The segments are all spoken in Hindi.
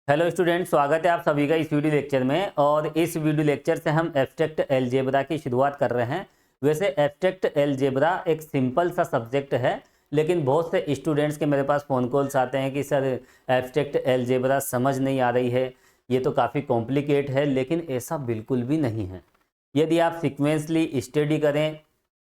हेलो स्टूडेंट, स्वागत है आप सभी का इस वीडियो लेक्चर में। और इस वीडियो लेक्चर से हम एब्स्ट्रैक्ट अलजेब्रा की शुरुआत कर रहे हैं। वैसे एब्स्ट्रैक्ट अलजेब्रा एक सिंपल सा सब्जेक्ट है, लेकिन बहुत से स्टूडेंट्स के मेरे पास फ़ोन कॉल्स आते हैं कि सर एब्स्ट्रैक्ट अलजेब्रा समझ नहीं आ रही है, ये तो काफ़ी कॉम्प्लिकेट है। लेकिन ऐसा बिल्कुल भी नहीं है। यदि आप सिक्वेंसली स्टडी करें,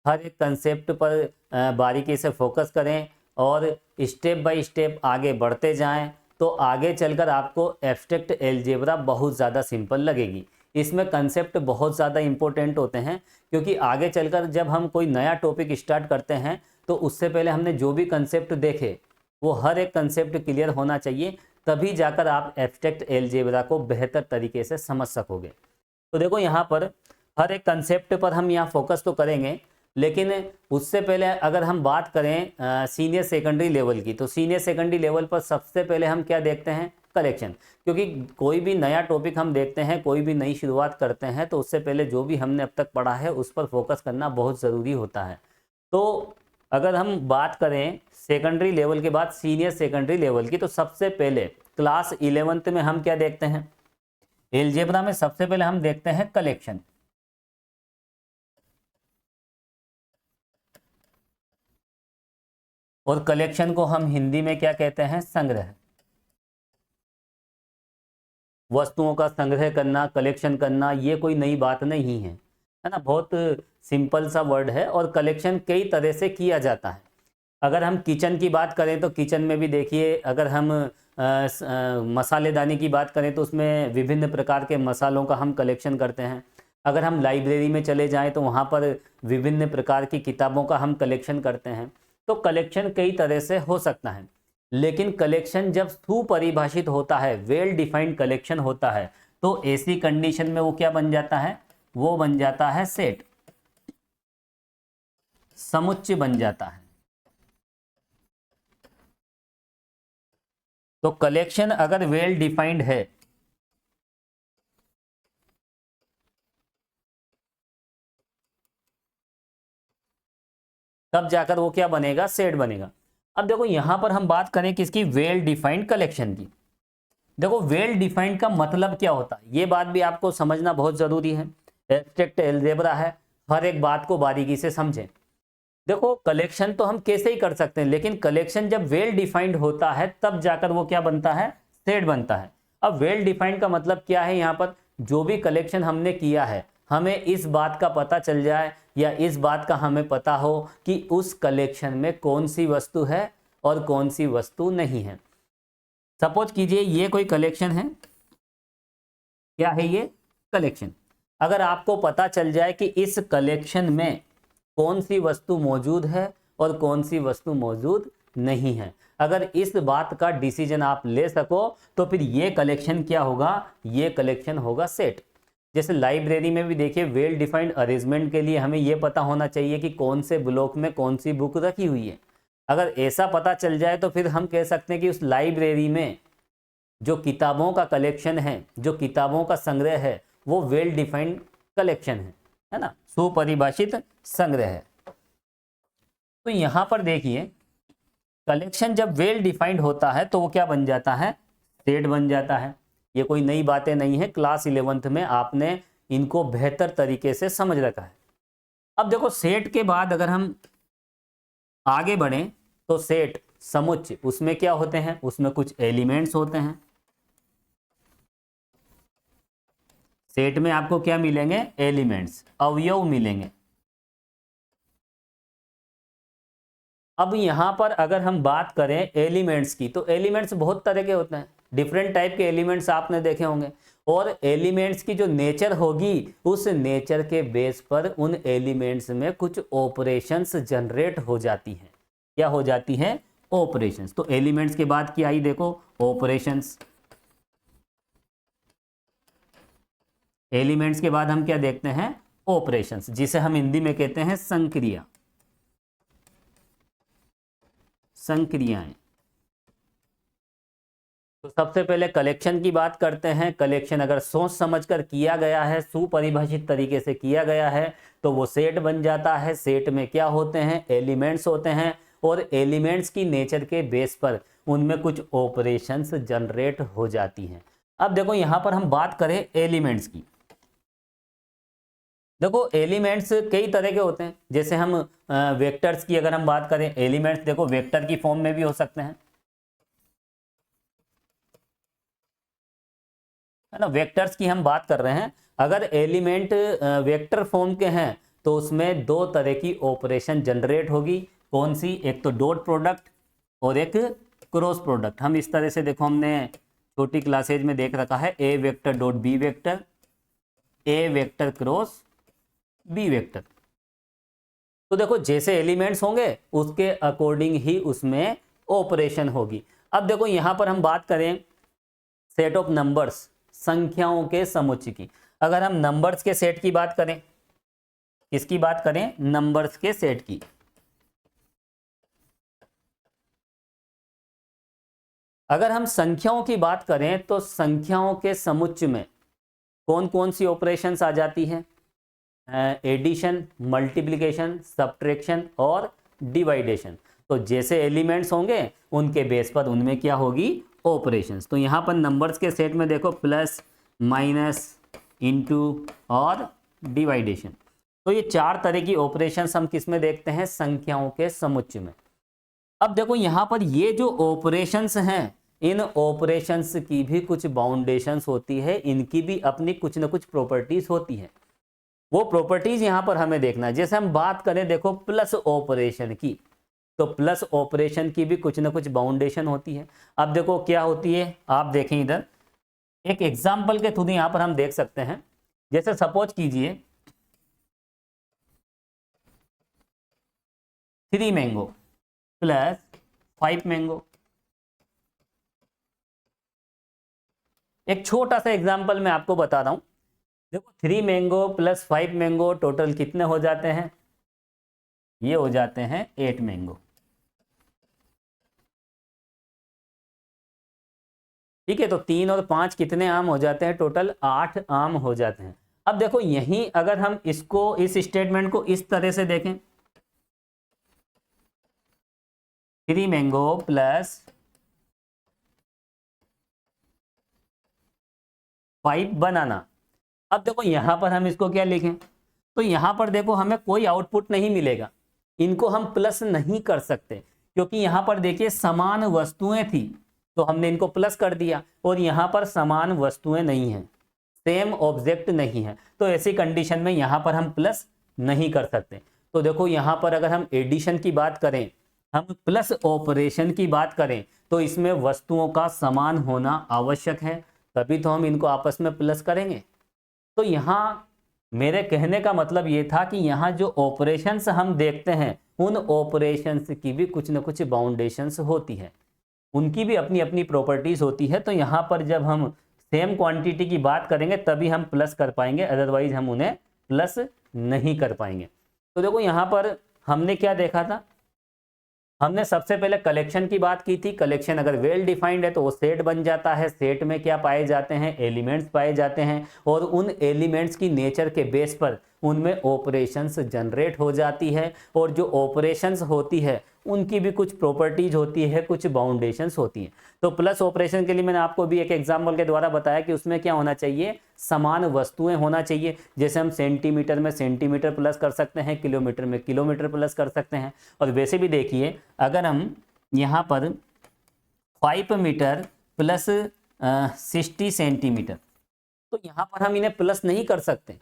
हर एक कंसेप्ट पर बारीकी से फोकस करें और स्टेप बाय स्टेप आगे बढ़ते जाएं, तो आगे चलकर आपको एब्स्ट्रैक्ट अलजेब्रा बहुत ज़्यादा सिंपल लगेगी। इसमें कंसेप्ट बहुत ज़्यादा इंपॉर्टेंट होते हैं, क्योंकि आगे चलकर जब हम कोई नया टॉपिक स्टार्ट करते हैं तो उससे पहले हमने जो भी कंसेप्ट देखे वो हर एक कंसेप्ट क्लियर होना चाहिए, तभी जाकर आप एब्स्ट्रैक्ट अलजेब्रा को बेहतर तरीके से समझ सकोगे। तो देखो, यहाँ पर हर एक कंसेप्ट पर हम यहाँ फोकस तो करेंगे, लेकिन उससे पहले अगर हम बात करें सीनियर सेकेंडरी लेवल की, तो सीनियर सेकेंडरी लेवल पर सबसे पहले हम क्या देखते हैं? कलेक्शन। क्योंकि कोई भी नया टॉपिक हम देखते हैं, कोई भी नई शुरुआत करते हैं, तो उससे पहले जो भी हमने अब तक पढ़ा है उस पर फोकस करना बहुत ज़रूरी होता है। तो अगर हम बात करें सेकेंडरी लेवल के बाद सीनियर सेकेंडरी लेवल की, तो सबसे पहले क्लास 11th में हम क्या देखते हैं? अलजेब्रा में सबसे पहले हम देखते हैं कलेक्शन। और कलेक्शन को हम हिंदी में क्या कहते हैं? संग्रह। वस्तुओं का संग्रह करना, कलेक्शन करना, ये कोई नई बात नहीं है ना। बहुत सिंपल सा वर्ड है और कलेक्शन कई तरह से किया जाता है। अगर हम किचन की बात करें तो किचन में भी देखिए, अगर हम मसालेदानी की बात करें तो उसमें विभिन्न प्रकार के मसालों का हम कलेक्शन करते हैं। अगर हम लाइब्रेरी में चले जाएं तो वहाँ पर विभिन्न प्रकार की किताबों का हम कलेक्शन करते हैं। तो कलेक्शन कई तरह से हो सकता है, लेकिन कलेक्शन जब सुपरिभाषित होता है, वेल डिफाइंड कलेक्शन होता है, तो ऐसी कंडीशन में वो क्या बन जाता है? वो बन जाता है सेट, समुच्चय बन जाता है। तो कलेक्शन अगर वेल डिफाइंड है तब जाकर वो क्या बनेगा? सेट बनेगा। अब देखो, यहां पर हम बात करें किसकी? वेल डिफाइंड कलेक्शन की। देखो, वेल डिफाइंड का मतलब क्या होता है, ये बात भी आपको समझना बहुत जरूरी है। एब्स्ट्रैक्ट अलजेब्रा है, हर एक बात को बारीकी से समझें। देखो, कलेक्शन तो हम कैसे ही कर सकते हैं, लेकिन कलेक्शन जब वेल डिफाइंड होता है तब जाकर वो क्या बनता है? सेट बनता है। अब वेल डिफाइंड का मतलब क्या है? यहाँ पर जो भी कलेक्शन हमने किया है, हमें इस बात का पता चल जाए या इस बात का हमें पता हो कि उस कलेक्शन में कौन सी वस्तु है और कौन सी वस्तु नहीं है। सपोज कीजिए ये कोई कलेक्शन है। क्या है ये? कलेक्शन। अगर आपको पता चल जाए कि इस कलेक्शन में कौन सी वस्तु मौजूद है और कौन सी वस्तु मौजूद नहीं है, अगर इस बात का डिसीजन आप ले सको, तो फिर ये कलेक्शन क्या होगा? ये कलेक्शन होगा सेट। जैसे लाइब्रेरी में भी देखिए, वेल डिफाइंड अरेंजमेंट के लिए हमें यह पता होना चाहिए कि कौन से ब्लॉक में कौन सी बुक रखी हुई है। अगर ऐसा पता चल जाए तो फिर हम कह सकते हैं कि उस लाइब्रेरी में जो किताबों का कलेक्शन है, जो किताबों का संग्रह है, वो वेल डिफाइंड कलेक्शन है ना, सुपरिभाषित संग्रह है। तो यहां पर देखिए, कलेक्शन जब वेल डिफाइंड होता है तो वो क्या बन जाता है? सेट बन जाता है। ये कोई नई बातें नहीं है, क्लास 11th में आपने इनको बेहतर तरीके से समझ रखा है। अब देखो, सेट के बाद अगर हम आगे बढ़ें तो सेट समुच्चय, उसमें क्या होते हैं? उसमें कुछ एलिमेंट्स होते हैं। सेट में आपको क्या मिलेंगे? एलिमेंट्स, अवयव मिलेंगे। अब यहां पर अगर हम बात करें एलिमेंट्स की, तो एलिमेंट्स बहुत तरह के होते हैं, डिफरेंट टाइप के एलिमेंट्स आपने देखे होंगे। और एलिमेंट्स की जो नेचर होगी, उस नेचर के बेस पर उन एलिमेंट्स में कुछ ऑपरेशंस जनरेट हो जाती हैं। क्या हो जाती हैं? ऑपरेशंस। तो एलिमेंट्स के बाद क्या आई? देखो, ऑपरेशंस। एलिमेंट्स के बाद हम क्या देखते हैं? ऑपरेशंस, जिसे हम हिंदी में कहते हैं संक्रिया, संक्रियाएं। तो सबसे पहले कलेक्शन की बात करते हैं। कलेक्शन अगर सोच समझकर किया गया है, सुपरिभाषित तरीके से किया गया है, तो वो सेट बन जाता है। सेट में क्या होते हैं? एलिमेंट्स होते हैं। और एलिमेंट्स की नेचर के बेस पर उनमें कुछ ऑपरेशंस जनरेट हो जाती हैं। अब देखो यहां पर हम बात करें एलिमेंट्स की। देखो एलिमेंट्स कई तरह के होते हैं, जैसे हम वेक्टर्स की अगर हम बात करें, एलिमेंट्स देखो वेक्टर की फॉर्म में भी हो सकते हैं, है ना। वेक्टर्स की हम बात कर रहे हैं। अगर एलिमेंट वेक्टर फॉर्म के हैं तो उसमें दो तरह की ऑपरेशन जनरेट होगी। कौन सी? एक तो डॉट प्रोडक्ट और एक क्रॉस प्रोडक्ट। हम इस तरह से देखो, हमने छोटी क्लासेज में देख रखा है, ए वेक्टर डॉट बी वेक्टर, ए वेक्टर क्रॉस बी वेक्टर। तो देखो जैसे एलिमेंट्स होंगे उसके अकॉर्डिंग ही उसमें ऑपरेशन होगी। अब देखो यहां पर हम बात करें सेट ऑफ नंबर्स, संख्याओं के समुच्चय की। अगर हम नंबर्स के सेट की बात करें, किसकी बात करें? नंबर्स के सेट की। अगर हम संख्याओं की बात करें तो संख्याओं के समुच्चय में कौन कौन सी ऑपरेशंस आ जाती है? एडिशन, मल्टीप्लिकेशन, सब्ट्रैक्शन और डिवाइडेशन। तो जैसे एलिमेंट्स होंगे उनके बेस पर उनमें क्या होगी? ऑपरेशंस। तो यहां पर नंबर्स के सेट में देखो प्लस, माइनस, इनटू और डिवाइडेशन। तो ये चार तरह की ऑपरेशंस हम किस में देखते हैं? संख्याओं के समुच्चय में। अब देखो यहां पर ये जो ऑपरेशंस हैं, इन ऑपरेशंस की भी कुछ बाउंडेशंस होती है, इनकी भी अपनी कुछ ना कुछ प्रॉपर्टीज होती है। वो प्रॉपर्टीज यहां पर हमें देखना है। जैसे हम बात करें देखो प्लस ऑपरेशन की, तो प्लस ऑपरेशन की भी कुछ ना कुछ बाउंडेशन होती है। अब देखो क्या होती है, आप देखें इधर एक एग्जाम्पल के थ्रू यहां पर हम देख सकते हैं। जैसे सपोज कीजिए 3 मैंगो प्लस 5 मैंगो। एक छोटा सा एग्जाम्पल मैं आपको बता रहा हूं। देखो 3 मैंगो प्लस 5 मैंगो टोटल कितने हो जाते हैं? ये हो जाते हैं 8 मैंगो। ठीक है, तो 3 और 5 कितने आम हो जाते हैं? टोटल 8 आम हो जाते हैं। अब देखो यहीं अगर हम इसको, इस स्टेटमेंट को इस तरह से देखें, 3 मैंगो प्लस 5 बनाना। अब देखो यहां पर हम इसको क्या लिखें? तो यहां पर देखो हमें कोई आउटपुट नहीं मिलेगा, इनको हम प्लस नहीं कर सकते, क्योंकि यहां पर देखिए समान वस्तुएं थी तो हमने इनको प्लस कर दिया, और यहां पर समान वस्तुएं नहीं है, सेम ऑब्जेक्ट नहीं है, तो ऐसी कंडीशन में यहां पर हम प्लस नहीं कर सकते। तो देखो यहां पर अगर हम एडिशन की बात करें, हम प्लस ऑपरेशन की बात करें, तो इसमें वस्तुओं का समान होना आवश्यक है, तभी तो हम इनको आपस में प्लस करेंगे। तो यहाँ मेरे कहने का मतलब ये था कि यहाँ जो ऑपरेशंस हम देखते हैं, उन ऑपरेशंस की भी कुछ ना कुछ बाउंडेशंस होती है, उनकी भी अपनी अपनी प्रॉपर्टीज होती है। तो यहाँ पर जब हम सेम क्वांटिटी की बात करेंगे तभी हम प्लस कर पाएंगे, अदरवाइज हम उन्हें प्लस नहीं कर पाएंगे। तो देखो यहाँ पर हमने क्या देखा था, हमने सबसे पहले कलेक्शन की बात की थी। कलेक्शन अगर वेल डिफाइंड है तो वो सेट बन जाता है। सेट में क्या पाए जाते हैं? एलिमेंट्स पाए जाते हैं, और उन एलिमेंट्स की नेचर के बेस पर उनमें ऑपरेशंस जनरेट हो जाती है, और जो ऑपरेशंस होती है उनकी भी कुछ प्रॉपर्टीज होती है, कुछ बाउंडेशंस होती हैं। तो प्लस ऑपरेशन के लिए मैंने आपको भी एक एग्जाम्पल के द्वारा बताया कि उसमें क्या होना चाहिए? समान वस्तुएं होना चाहिए। जैसे हम सेंटीमीटर में सेंटीमीटर प्लस कर सकते हैं, किलोमीटर में किलोमीटर प्लस कर सकते हैं। और वैसे भी देखिए अगर हम यहाँ पर 5 मीटर प्लस 60 सेंटीमीटर, तो यहाँ पर हम इन्हें प्लस नहीं कर सकते।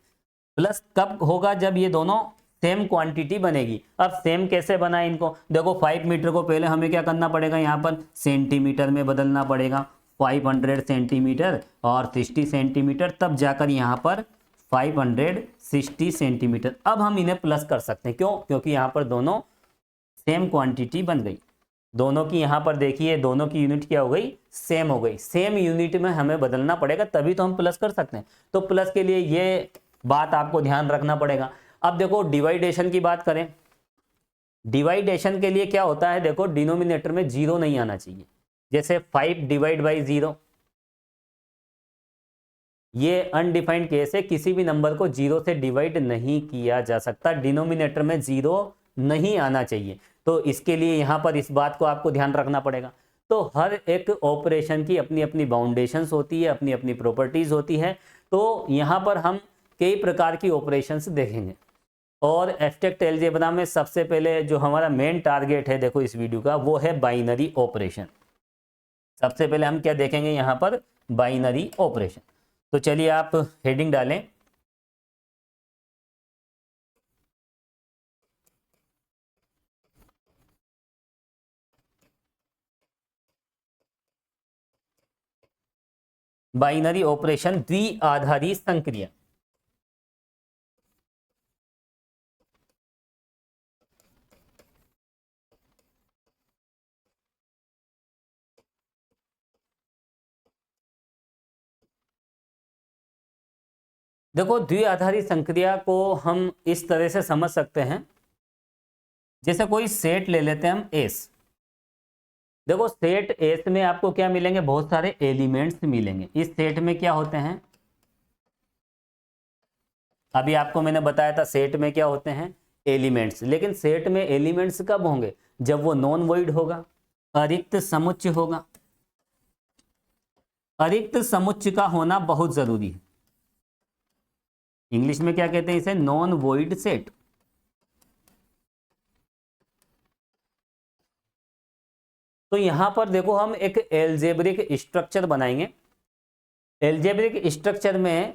प्लस कब होगा? जब ये दोनों सेम क्वांटिटी बनेगी। अब सेम कैसे बनाए इनको? देखो 5 मीटर को पहले हमें क्या करना पड़ेगा? यहाँ पर सेंटीमीटर में बदलना पड़ेगा, 500 सेंटीमीटर और 60 सेंटीमीटर, तब जाकर यहाँ पर 560 सेंटीमीटर। अब हम इन्हें प्लस कर सकते हैं। क्यों? क्योंकि यहाँ पर दोनों सेम क्वांटिटी बन गई। दोनों की यहाँ पर देखिए, दोनों की यूनिट क्या हो गई? सेम हो गई। सेम यूनिट में हमें बदलना पड़ेगा, तभी तो हम प्लस कर सकते हैं। तो प्लस के लिए ये बात आपको ध्यान रखना पड़ेगा। अब देखो डिवाइडेशन की बात करें, डिवाइडेशन के लिए क्या होता है? देखो डिनोमिनेटर में जीरो नहीं आना चाहिए। जैसे 5 डिवाइड बाई 0, ये अनडिफाइंड केस है, किसी भी नंबर को जीरो से डिवाइड नहीं किया जा सकता, डिनोमिनेटर में जीरो नहीं आना चाहिए। तो इसके लिए यहाँ पर इस बात को आपको ध्यान रखना पड़ेगा। तो हर एक ऑपरेशन की अपनी अपनी बाउंडेशंस होती है, अपनी अपनी प्रॉपर्टीज होती है। तो यहाँ पर हम कई प्रकार की ऑपरेशंस देखेंगे और एब्स्ट्रैक्ट अलजेब्रा में सबसे पहले जो हमारा मेन टारगेट है देखो इस वीडियो का, वो है बाइनरी ऑपरेशन। सबसे पहले हम क्या देखेंगे यहाँ पर, बाइनरी ऑपरेशन। तो चलिए आप हेडिंग डालें, बाइनरी ऑपरेशन द्विआधारी संक्रिया। देखो द्विआधारी संक्रिया को हम इस तरह से समझ सकते हैं, जैसे कोई सेट ले लेते हैं हम एस। देखो सेट एस में आपको क्या मिलेंगे, बहुत सारे एलिमेंट्स मिलेंगे। इस सेट में क्या होते हैं, अभी आपको मैंने बताया था सेट में क्या होते हैं, एलिमेंट्स। लेकिन सेट में एलिमेंट्स कब होंगे, जब वो नॉन वॉइड होगा, अरिक्त समुच्चय होगा। अरिक्त समुच्चय का होना बहुत जरूरी है। इंग्लिश में क्या कहते हैं इसे, नॉन वॉइड सेट। तो यहां पर देखो हम एक एल्जेब्रिक स्ट्रक्चर बनाएंगे। एल्जेब्रिक स्ट्रक्चर में है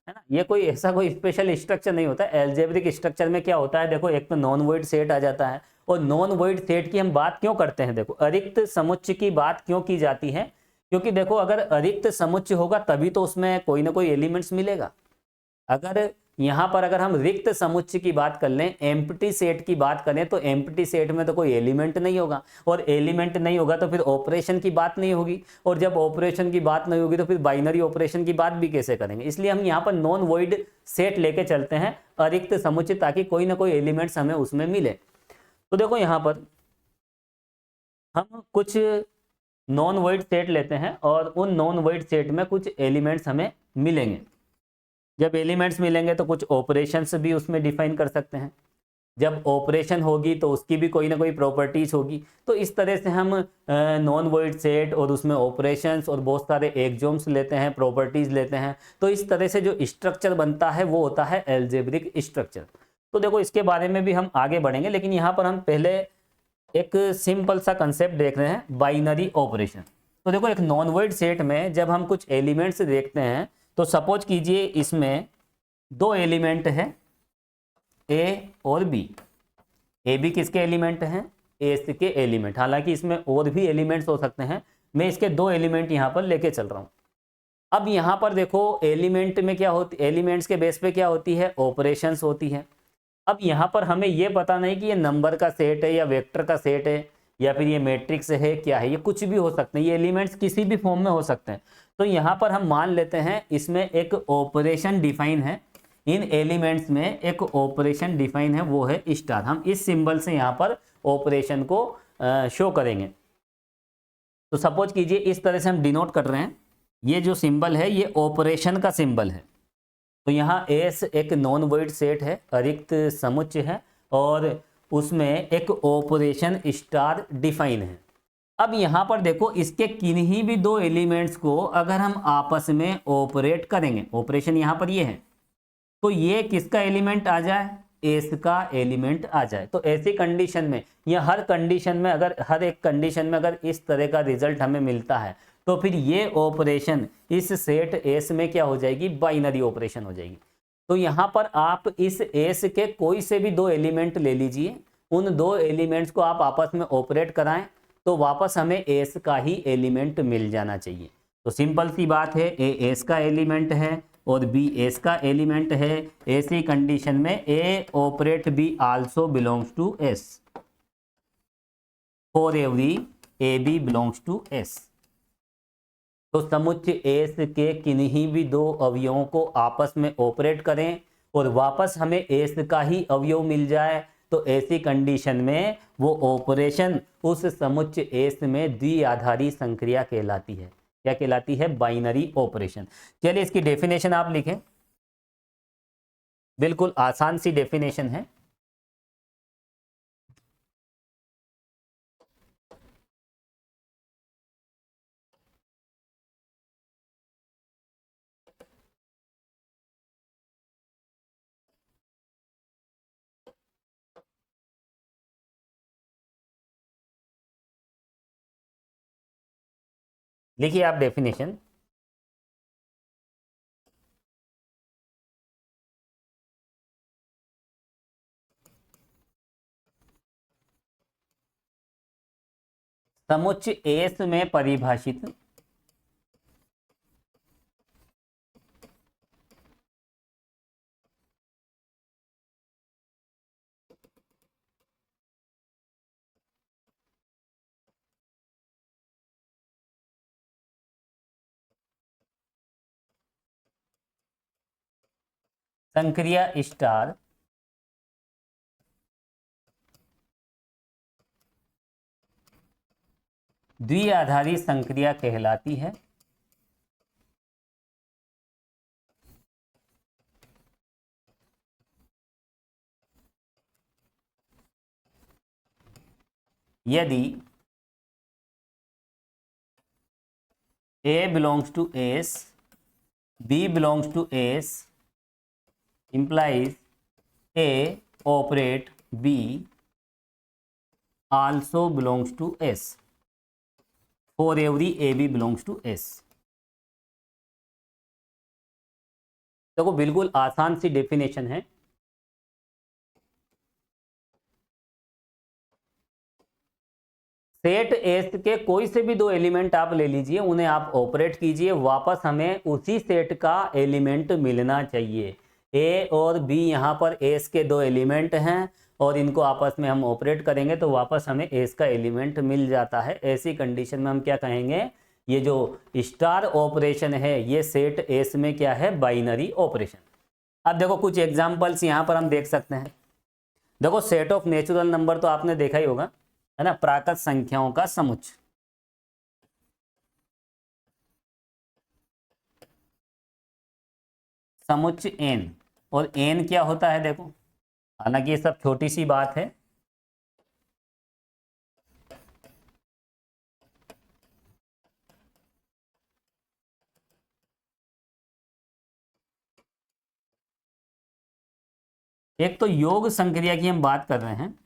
ना, ये कोई ऐसा कोई स्पेशल स्ट्रक्चर नहीं होता। एल्जेब्रिक स्ट्रक्चर में क्या होता है, देखो एक तो नॉन वॉइड सेट आ जाता है। और नॉन वॉइड सेट की हम बात क्यों करते हैं, देखो अरिक्त समुच्चय की बात क्यों की जाती है, क्योंकि देखो अगर अरिक्त समुच्चय होगा तभी तो उसमें कोई ना कोई एलिमेंट्स मिलेगा। अगर यहाँ पर अगर हम रिक्त समुच्चय की बात कर लें, एम्प्टी सेट की बात करें, तो एम्प्टी सेट में तो कोई एलिमेंट नहीं होगा, और एलिमेंट नहीं होगा तो फिर ऑपरेशन की बात नहीं होगी, और जब ऑपरेशन की बात नहीं होगी तो फिर बाइनरी ऑपरेशन की बात भी कैसे करेंगे। इसलिए हम यहाँ पर नॉन वॉइड सेट लेके चलते हैं अरिक्त समुच्चय, ताकि कोई ना कोई एलिमेंट्स हमें उसमें मिले। तो देखो यहाँ पर हम कुछ नॉन वॉइड सेट लेते हैं और उन नॉन वॉइड सेट में कुछ एलिमेंट्स हमें मिलेंगे। जब एलिमेंट्स मिलेंगे तो कुछ ऑपरेशंस भी उसमें डिफाइन कर सकते हैं। जब ऑपरेशन होगी तो उसकी भी कोई ना कोई प्रॉपर्टीज होगी। तो इस तरह से हम नॉन वॉइड सेट और उसमें ऑपरेशंस और बहुत सारे एक्सोम्स लेते हैं, प्रॉपर्टीज लेते हैं। तो इस तरह से जो स्ट्रक्चर बनता है वो होता है एल्जेब्रिक स्ट्रक्चर। तो देखो इसके बारे में भी हम आगे बढ़ेंगे, लेकिन यहाँ पर हम पहले एक सिंपल सा कंसेप्ट देख रहे हैं, बाइनरी ऑपरेशन। तो देखो एक नॉन वॉइड सेट में जब हम कुछ एलिमेंट्स देखते हैं, तो सपोज कीजिए इसमें दो एलिमेंट है ए और बी। ए बी किसके एलिमेंट हैं, एस के एलिमेंट। हालांकि इसमें और भी एलिमेंट्स हो सकते हैं, मैं इसके दो एलिमेंट यहां पर लेके चल रहा हूं। अब यहां पर देखो एलिमेंट में क्या होती, एलिमेंट्स के बेस पे क्या होती है, ऑपरेशंस होती है। अब यहां पर हमें यह पता नहीं कि ये नंबर का सेट है या वेक्टर का सेट है या फिर ये मैट्रिक्स है, क्या है, ये कुछ भी हो सकते हैं, ये एलिमेंट्स किसी भी फॉर्म में हो सकते हैं। तो यहाँ पर हम मान लेते हैं इसमें एक ऑपरेशन डिफाइन है, इन एलिमेंट्स में एक ऑपरेशन डिफाइन है, वो है स्टार। हम इस सिंबल से यहाँ पर ऑपरेशन को शो करेंगे। तो सपोज कीजिए इस तरह से हम डिनोट कर रहे हैं, ये जो सिंबल है ये ऑपरेशन का सिंबल है। तो यहाँ एस एक नॉन वॉइड सेट है, अरिक्त समुच्चय है, और उसमें एक ऑपरेशन स्टार डिफाइन है। अब यहाँ पर देखो इसके किन्हीं भी दो एलिमेंट्स को अगर हम आपस में ऑपरेट करेंगे, ऑपरेशन यहाँ पर ये है, तो ये किसका एलिमेंट आ जाए, एस का एलिमेंट आ जाए। तो ऐसी कंडीशन में या हर कंडीशन में, अगर हर एक कंडीशन में अगर इस तरह का रिजल्ट हमें मिलता है, तो फिर ये ऑपरेशन इस सेट एस में क्या हो जाएगी, बाइनरी ऑपरेशन हो जाएगी। तो यहाँ पर आप इस एस के कोई से भी दो एलिमेंट ले लीजिए, उन दो एलिमेंट्स को आप आपस में ऑपरेट कराएं, तो वापस हमें एस का ही एलिमेंट मिल जाना चाहिए। तो सिंपल सी बात है, ए एस का एलिमेंट है और बी एस का एलिमेंट है। ऐसी कंडीशन में A operate B also belongs to S, for every A B belongs to S. तो समुच्चय एस के किन्हीं भी दो अवयवों को आपस में ऑपरेट करें और वापस हमें एस का ही अवयव मिल जाए, तो ऐसी कंडीशन में वो ऑपरेशन उस समुच्चय एस में द्विआधारी संक्रिया कहलाती है। क्या कहलाती है, बाइनरी ऑपरेशन। चलिए इसकी डेफिनेशन आप लिखें, बिल्कुल आसान सी डेफिनेशन है। लिखिए आप डेफिनेशन। समुच्चय एस में परिभाषित संक्रिया स्टार द्विआधारी संक्रिया कहलाती है। यदि A belongs to S, B belongs to S, implies A operate B also belongs to S for every AB belongs to S। देखो बिल्कुल आसान सी डेफिनेशन है। सेट एस के कोई से भी दो एलिमेंट आप ले लीजिए, उन्हें आप ऑपरेट कीजिए, वापस हमें उसी सेट का एलिमेंट मिलना चाहिए। ए और बी यहाँ पर एस के दो एलिमेंट हैं और इनको आपस में हम ऑपरेट करेंगे तो वापस हमें एस का एलिमेंट मिल जाता है। ऐसी कंडीशन में हम क्या कहेंगे, ये जो स्टार ऑपरेशन है ये सेट एस में क्या है, बाइनरी ऑपरेशन। अब देखो कुछ एग्जाम्पल्स यहाँ पर हम देख सकते हैं। देखो सेट ऑफ नेचुरल नंबर तो आपने देखा ही होगा, है ना, प्राकृत संख्याओं का समुच्चय। समुच्चय एन, और एन क्या होता है देखो, हालांकि ये सब छोटी सी बात है। एक तो योग संक्रिया की हम बात कर रहे हैं।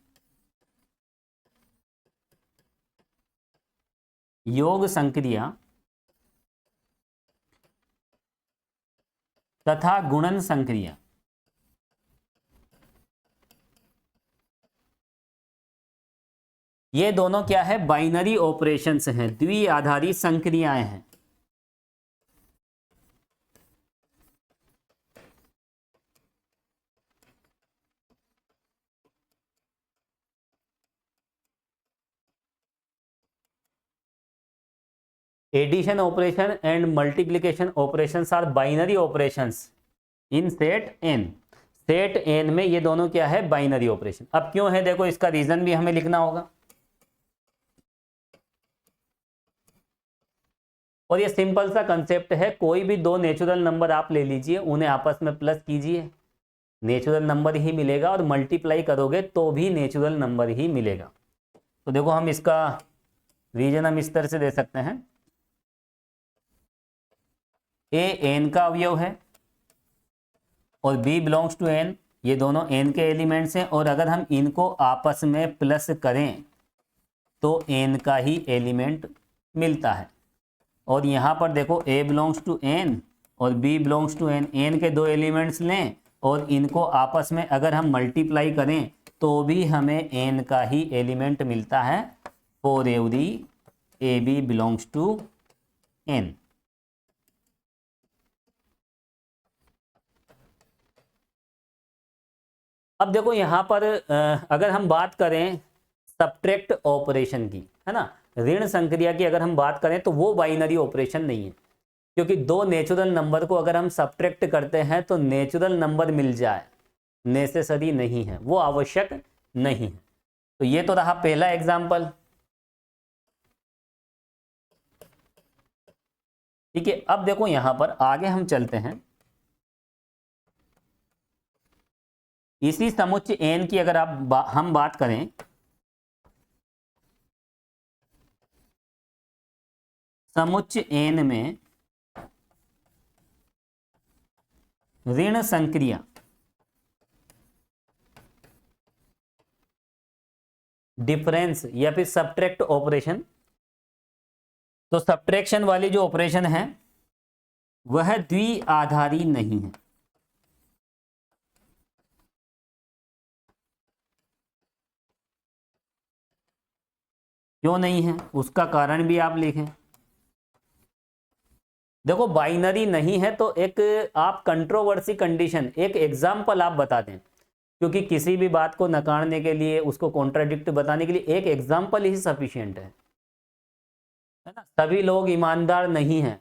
योग संक्रिया तथा गुणन संक्रिया, ये दोनों क्या है, बाइनरी ऑपरेशंस हैं, द्विआधारी संक्रियाएं हैं। Addition operation and multiplication operations are binary operations in set N. Set N में ये दोनों क्या है, बाइनरी ऑपरेशन। अब क्यों है देखो, इसका रीजन भी हमें लिखना होगा। और ये सिंपल सा कंसेप्ट है, कोई भी दो नेचुरल नंबर आप ले लीजिए, उन्हें आपस में प्लस कीजिए, नेचुरल नंबर ही मिलेगा, और मल्टीप्लाई करोगे तो भी नेचुरल नंबर ही मिलेगा। तो देखो हम इसका रीजन हम इस तरह से दे सकते हैं, ए एन का अवयव है और बी बिलोंग्स टू एन, ये दोनों एन के एलिमेंट्स हैं, और अगर हम इनको आपस में प्लस करें तो एन का ही एलिमेंट मिलता है। और यहाँ पर देखो ए बिलोंग्स टू एन और B belongs to N, N के दो एलिमेंट्स लें और इनको आपस में अगर हम मल्टीप्लाई करें तो भी हमें एन का ही एलिमेंट मिलता है, for every A B belongs to N. अब देखो यहाँ पर अगर हम बात करें सब्ट्रैक्ट ऑपरेशन की, है ना, ऋण संक्रिया की अगर हम बात करें तो वो बाइनरी ऑपरेशन नहीं है, क्योंकि दो नेचुरल नंबर को अगर हम सब्ट्रैक्ट करते हैं तो नेचुरल नंबर मिल जाए नेसेसरी नहीं है, वो आवश्यक नहीं है। तो ये तो रहा पहला एग्जाम्पल। ठीक है, अब देखो यहां पर आगे हम चलते हैं। इसी समुच्चय एन की अगर हम बात करें, समुच्चय एन में ऋण संक्रिया डिफरेंस या फिर सब्ट्रैक्ट ऑपरेशन, तो सब्ट्रैक्शन वाली जो ऑपरेशन है वह द्विआधारी नहीं है। क्यों नहीं है, उसका कारण भी आप लिखें। देखो बाइनरी नहीं है तो एक आप कंट्रोवर्सी कंडीशन, एक एग्जाम्पल आप बता दें, क्योंकि किसी भी बात को नकारने के लिए, उसको कॉन्ट्राडिक्ट बताने के लिए एक एग्जाम्पल ही सफिशिएंट है ना। सभी लोग ईमानदार नहीं हैं,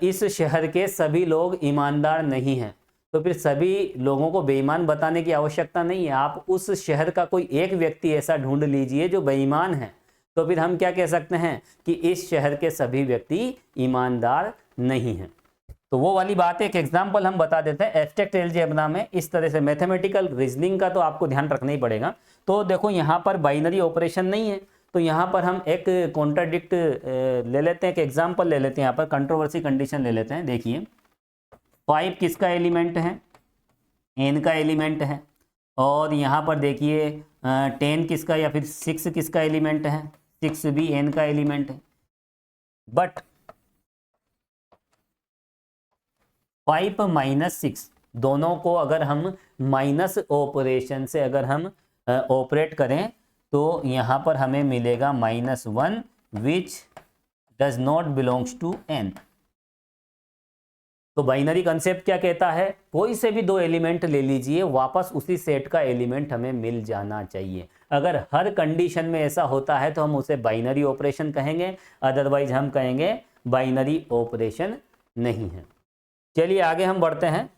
इस शहर के सभी लोग ईमानदार नहीं हैं, तो फिर सभी लोगों को बेईमान बताने की आवश्यकता नहीं है। आप उस शहर का कोई एक व्यक्ति ऐसा ढूंढ लीजिए जो बेईमान है, तो फिर हम क्या कह सकते हैं कि इस शहर के सभी व्यक्ति ईमानदार नहीं हैं। तो वो वाली बात एक एग्जाम्पल हम बता देते हैं। एब्स्ट्रैक्ट अलजेब्रा में इस तरह से मैथमेटिकल रीजनिंग का तो आपको ध्यान रखना ही पड़ेगा। तो देखो यहाँ पर बाइनरी ऑपरेशन नहीं है, तो यहाँ पर हम एक कॉन्ट्राडिक्ट ले लेते हैं, एक एग्जाम्पल ले लेते हैं, यहाँ पर कंट्रोवर्सी कंडीशन ले लेते हैं। देखिए 5 किसका एलिमेंट है, n का एलिमेंट है, और यहाँ पर देखिए 10 किसका या फिर 6 किसका एलिमेंट है, 6 भी n का एलिमेंट है। बट 5 माइनस 6 दोनों को अगर हम माइनस ऑपरेशन से अगर हम ऑपरेट करें तो यहाँ पर हमें मिलेगा -1 which does not belongs to n। तो बाइनरी कंसेप्ट क्या कहता है, कोई से भी दो एलिमेंट ले लीजिए, वापस उसी सेट का एलिमेंट हमें मिल जाना चाहिए। अगर हर कंडीशन में ऐसा होता है तो हम उसे बाइनरी ऑपरेशन कहेंगे, अदरवाइज हम कहेंगे बाइनरी ऑपरेशन नहीं है। चलिए आगे हम बढ़ते हैं।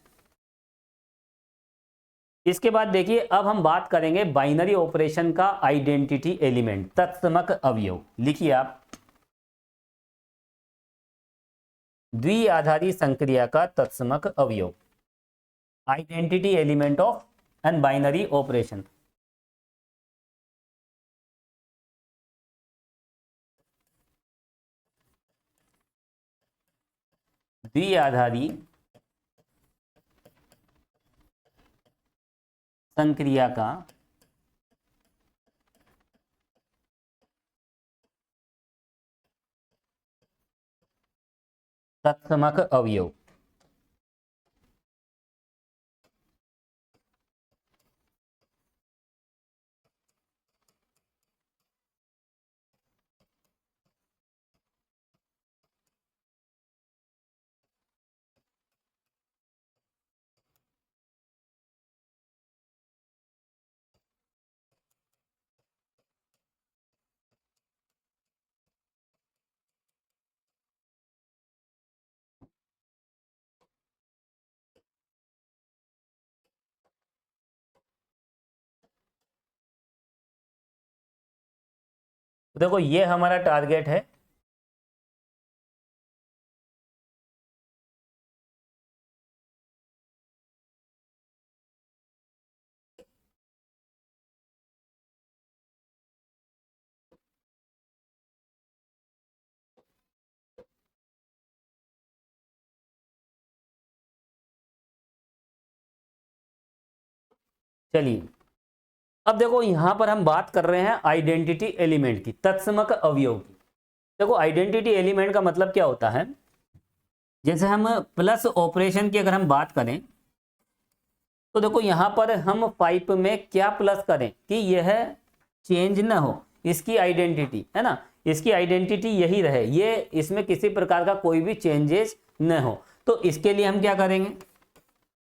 इसके बाद देखिए अब हम बात करेंगे बाइनरी ऑपरेशन का आइडेंटिटी एलिमेंट, तत्समक अवयव। लिखिए आप, द्विआधारी संक्रिया का तत्समक अवयव, identity element of an binary operation. द्विआधारी संक्रिया का तत्समक अवयव। देखो ये हमारा टारगेट है। चलिए अब देखो यहां पर हम बात कर रहे हैं आइडेंटिटी एलिमेंट की, तत्समक अवयव की। देखो आइडेंटिटी एलिमेंट का मतलब क्या होता है, जैसे हम प्लस ऑपरेशन की अगर हम बात करें तो देखो यहां पर हम 5 में क्या प्लस करें कि यह चेंज ना हो, इसकी आइडेंटिटी है ना, इसकी आइडेंटिटी यही रहे, ये इसमें किसी प्रकार का कोई भी चेंजेस न हो। तो इसके लिए हम क्या करेंगे,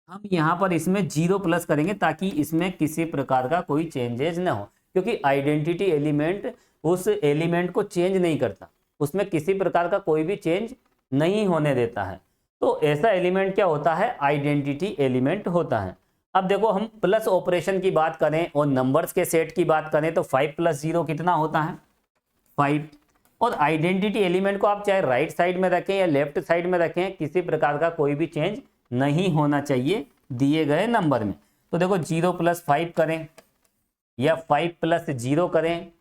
हम यहाँ पर इसमें 0 प्लस करेंगे ताकि इसमें किसी प्रकार का कोई चेंजेस ना हो, क्योंकि आइडेंटिटी एलिमेंट उस एलिमेंट को चेंज नहीं करता, उसमें किसी प्रकार का कोई भी चेंज नहीं होने देता है। तो ऐसा एलिमेंट क्या होता है, आइडेंटिटी एलिमेंट होता है। अब देखो हम प्लस ऑपरेशन की बात करें और नंबर्स के सेट की बात करें तो 5 + 0 कितना होता है, 5। और आइडेंटिटी एलिमेंट को आप चाहे राइट साइड में रखें या लेफ्ट साइड में रखें, किसी प्रकार का कोई भी चेंज नहीं होना चाहिए दिए गए नंबर में। तो देखो 0 + 5 करें या 5 + 0 करें,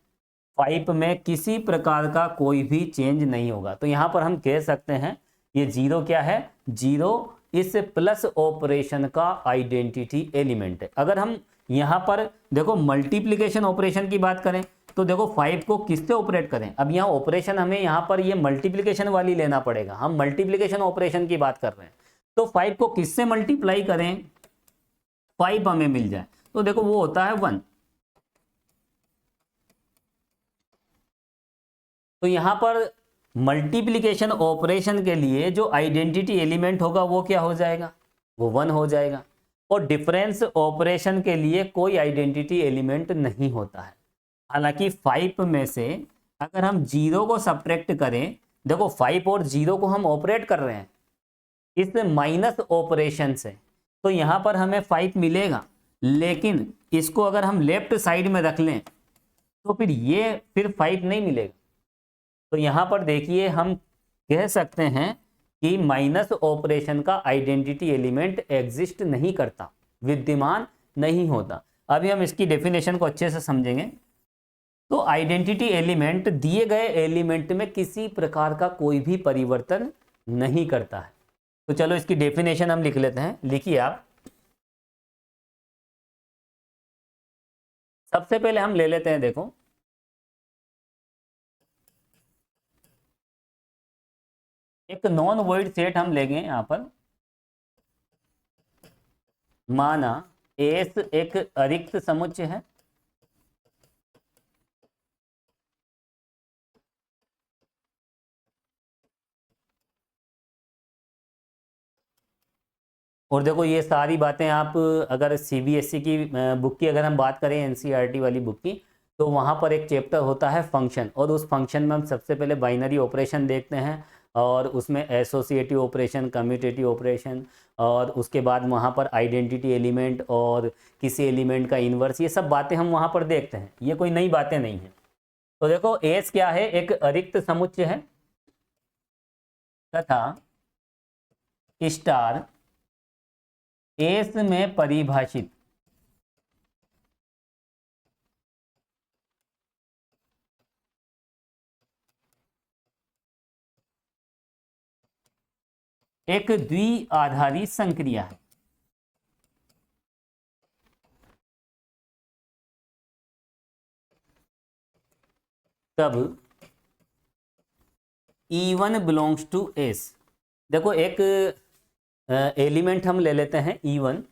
5 में किसी प्रकार का कोई भी चेंज नहीं होगा। तो यहाँ पर हम कह सकते हैं ये 0 क्या है, 0 इस प्लस ऑपरेशन का आइडेंटिटी एलिमेंट है। अगर हम यहाँ पर देखो मल्टीप्लिकेशन ऑपरेशन की बात करें तो देखो 5 को किससे ऑपरेट करें, अब यहाँ ऑपरेशन हमें यहाँ पर ये मल्टीप्लिकेशन वाली लेना पड़ेगा, हम मल्टीप्लिकेशन ऑपरेशन की बात कर रहे हैं। तो 5 को किससे मल्टीप्लाई करें 5 हमें मिल जाए, तो देखो वो होता है 1। तो यहाँ पर मल्टीप्लिकेशन ऑपरेशन के लिए जो आइडेंटिटी एलिमेंट होगा वो क्या हो जाएगा, वो 1 हो जाएगा। और डिफरेंस ऑपरेशन के लिए कोई आइडेंटिटी एलिमेंट नहीं होता है। हालांकि 5 में से अगर हम 0 को सब्ट्रैक्ट करें, देखो 5 और 0 को हम ऑपरेट कर रहे हैं इस माइनस ऑपरेशन से, तो यहाँ पर हमें 5 मिलेगा, लेकिन इसको अगर हम लेफ्ट साइड में रख लें तो फिर 5 नहीं मिलेगा। तो यहाँ पर देखिए हम कह सकते हैं कि माइनस ऑपरेशन का आइडेंटिटी एलिमेंट एग्जिस्ट नहीं करता, विद्यमान नहीं होता। अभी हम इसकी डेफिनेशन को अच्छे से समझेंगे। तो आइडेंटिटी एलिमेंट दिए गए एलिमेंट में किसी प्रकार का कोई भी परिवर्तन नहीं करता है। तो चलो इसकी डेफिनेशन हम लिख लेते हैं, लिखिए आप। सबसे पहले हम ले लेते हैं, देखो एक नॉन वॉइड सेट हम लेंगे यहां पर, माना एस एक अरिक्त समुच्चय है, और देखो ये सारी बातें आप अगर सीबीएसई की बुक की अगर हम बात करें, एनसीईआरटी वाली बुक की, तो वहाँ पर एक चैप्टर होता है फंक्शन, और उस फंक्शन में हम सबसे पहले बाइनरी ऑपरेशन देखते हैं, और उसमें एसोसिएटिव ऑपरेशन, कम्यूटेटिव ऑपरेशन, और उसके बाद वहाँ पर आइडेंटिटी एलिमेंट और किसी एलिमेंट का इन्वर्स, ये सब बातें हम वहाँ पर देखते हैं, ये कोई नई बातें नहीं हैं। तो देखो एस क्या है, एक अरिक्त समुच्चय है तथा स्टार एस में परिभाषित एक द्विआधारी संक्रिया है। तब E1 बिलोंग्स टू एस। देखो एक एलिमेंट हम ले लेते हैं E1,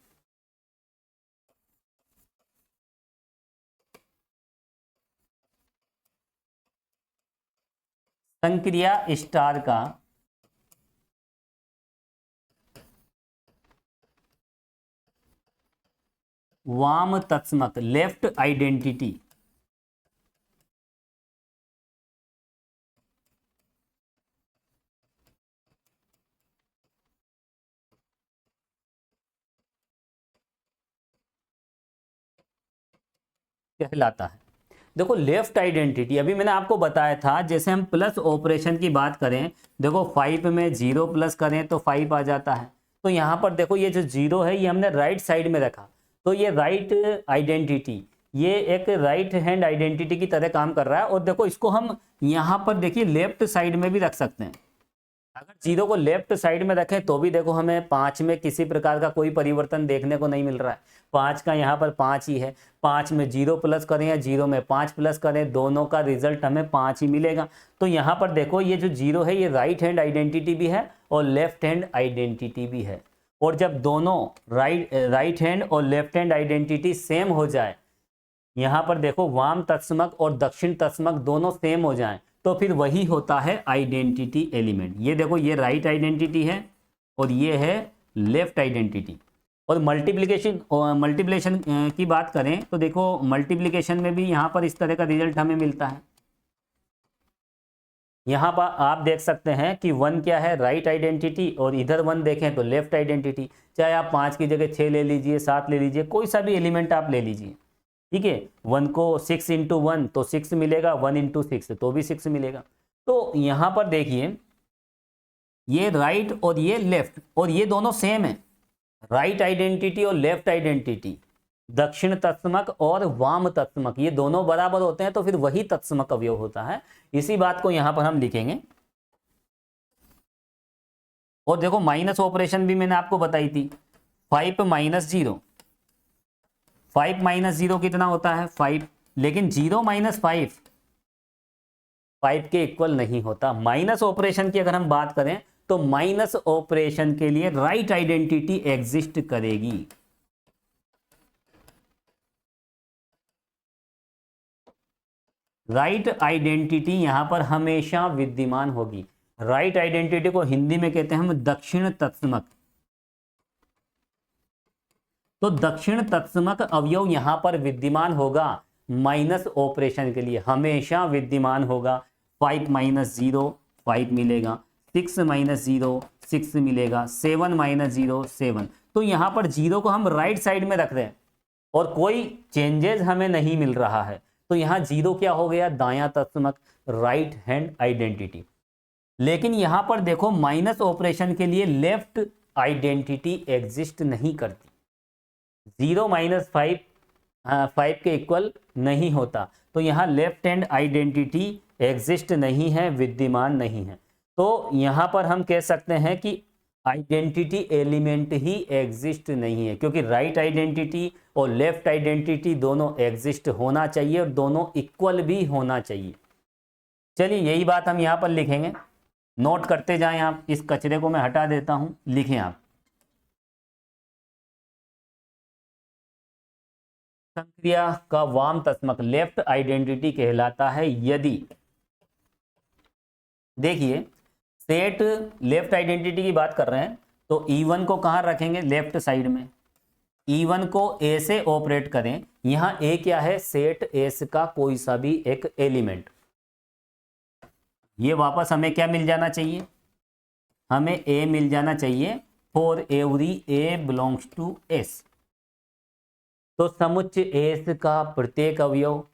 संक्रिया स्टार का वाम तत्समक लेफ्ट आइडेंटिटी कहलाता है। देखो लेफ्ट आइडेंटिटी अभी मैंने आपको बताया था, जैसे हम प्लस ऑपरेशन की बात करें, देखो 5 में 0 प्लस करें तो 5 आ जाता है। तो यहाँ पर देखो ये जो 0 है ये हमने राइट साइड में रखा, तो ये राइट आइडेंटिटी, ये एक राइट हैंड आइडेंटिटी की तरह काम कर रहा है। और देखो इसको हम यहाँ पर देखिए लेफ्ट साइड में भी रख सकते हैं। अगर 0 को लेफ्ट साइड में रखें तो भी देखो हमें 5 में किसी प्रकार का कोई परिवर्तन देखने को नहीं मिल रहा है, 5 का यहाँ पर 5 ही है। 5 में 0 प्लस करें या 0 में 5 प्लस करें, दोनों का रिजल्ट हमें 5 ही मिलेगा। तो यहाँ पर देखो ये जो 0 है ये राइट हैंड आइडेंटिटी भी है और लेफ्ट हैंड आइडेंटिटी भी है। और जब दोनों राइट हैंड और लेफ्ट हैंड आइडेंटिटी सेम हो जाए, यहाँ पर देखो वाम तत्समक और दक्षिण तत्समक दोनों सेम हो जाएं, तो फिर वही होता है आइडेंटिटी एलिमेंट। ये देखो ये राइट आइडेंटिटी है और ये है लेफ्ट आइडेंटिटी। और मल्टीप्लिकेशन की बात करें तो देखो मल्टीप्लिकेशन में भी यहाँ पर इस तरह का रिजल्ट हमें मिलता है। यहाँ पर आप देख सकते हैं कि 1 क्या है, राइट आइडेंटिटी, और इधर 1 देखें तो लेफ्ट आइडेंटिटी। चाहे आप 5 की जगह 6 ले लीजिए, 7 ले लीजिए, कोई सा भी एलिमेंट आप ले लीजिए, ठीक है। 1 को 6 इंटू 1 तो 6 मिलेगा, 1 इंटू 6 तो भी 6 मिलेगा। तो यहाँ पर देखिए ये राइट और ये लेफ्ट, और ये दोनों सेम है, राइट आइडेंटिटी और लेफ्ट आइडेंटिटी, दक्षिण तत्समक और वाम तत्समक, ये दोनों बराबर होते हैं, तो फिर वही तत्समक अवयव होता है। इसी बात को यहाँ पर हम लिखेंगे। और देखो माइनस ऑपरेशन भी मैंने आपको बताई थी, 5 माइनस 0, 5 माइनस 0 कितना होता है, 5 लेकिन 0 माइनस 5 के इक्वल नहीं होता। माइनस ऑपरेशन की अगर हम बात करें तो माइनस ऑपरेशन के लिए राइट आइडेंटिटी एग्जिस्ट करेगी। राइट आइडेंटिटी यहां पर हमेशा विद्यमान होगी। राइट आइडेंटिटी को हिंदी में कहते हैं हम दक्षिण तत्समक। तो दक्षिण तत्समक अवयव यहां पर विद्यमान होगा माइनस ऑपरेशन के लिए, हमेशा विद्यमान होगा। 5 माइनस 0 5 मिलेगा, 6 माइनस 0 6 मिलेगा, 7 माइनस 0 7। तो यहां पर 0 को हम राइट साइड में रख रहे हैं और कोई चेंजेस हमें नहीं मिल रहा है। तो यहां 0 क्या हो गया, दायां तत्समक, राइट हैंड आइडेंटिटी। लेकिन यहां पर देखो माइनस ऑपरेशन के लिए लेफ्ट आइडेंटिटी एग्जिस्ट नहीं करती। 0 माइनस 5 के इक्वल नहीं होता। तो यहां लेफ्ट हैंड आइडेंटिटी एग्जिस्ट नहीं है, विद्यमान नहीं है। तो यहां पर हम कह सकते हैं कि आइडेंटिटी एलिमेंट ही एग्जिस्ट नहीं है, क्योंकि राइट आइडेंटिटी और लेफ्ट आइडेंटिटी दोनों एग्जिस्ट होना चाहिए और दोनों इक्वल भी होना चाहिए। चलिए यही बात हम यहां पर लिखेंगे, नोट करते जाएं आप। इस कचरे को मैं हटा देता हूं, लिखें आप। संक्रिया का वाम तस्मक लेफ्ट आइडेंटिटी कहलाता है यदि, देखिए सेट लेफ्ट आइडेंटिटी की बात कर रहे हैं तो E1 को कहां रखेंगे, लेफ्ट साइड में। E1 को A से ऑपरेट करें। यहां A क्या है, सेट S का कोई सा भी एक एलिमेंट। ये वापस हमें क्या मिल जाना चाहिए, हमें A मिल जाना चाहिए for every A belongs to S। तो समुच्चय S का प्रत्येक अवयव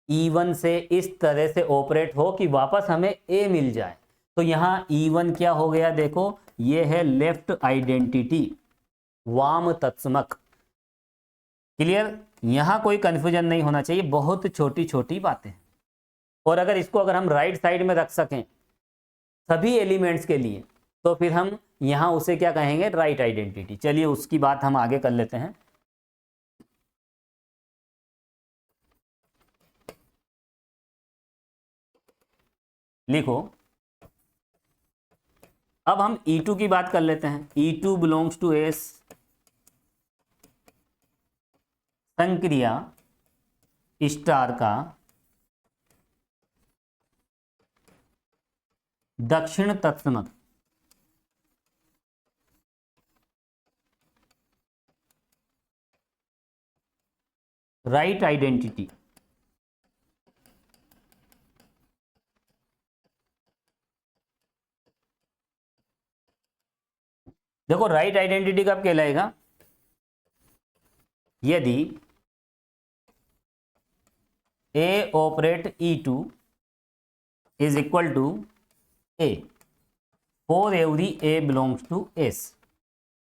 E1 से इस तरह से ऑपरेट हो कि वापस हमें A मिल जाए। तो यहां E1 क्या हो गया, देखो ये है लेफ्ट आइडेंटिटी, वाम तत्समक। क्लियर, यहां कोई कंफ्यूजन नहीं होना चाहिए, बहुत छोटी छोटी बातें। और अगर हम राइट साइड में रख सकें सभी एलिमेंट्स के लिए तो फिर हम यहां उसे क्या कहेंगे, राइट आइडेंटिटी। चलिए उसकी बात हम आगे कर लेते हैं। लिखो, अब हम E2 की बात कर लेते हैं। E2 बिलोंग्स टू S, संक्रिया स्टार का दक्षिण तत्समक। राइट आइडेंटिटी, देखो राइट आइडेंटिटी कब कहलाएगा, यदि A operate E2 is equal to A for every A belongs to S।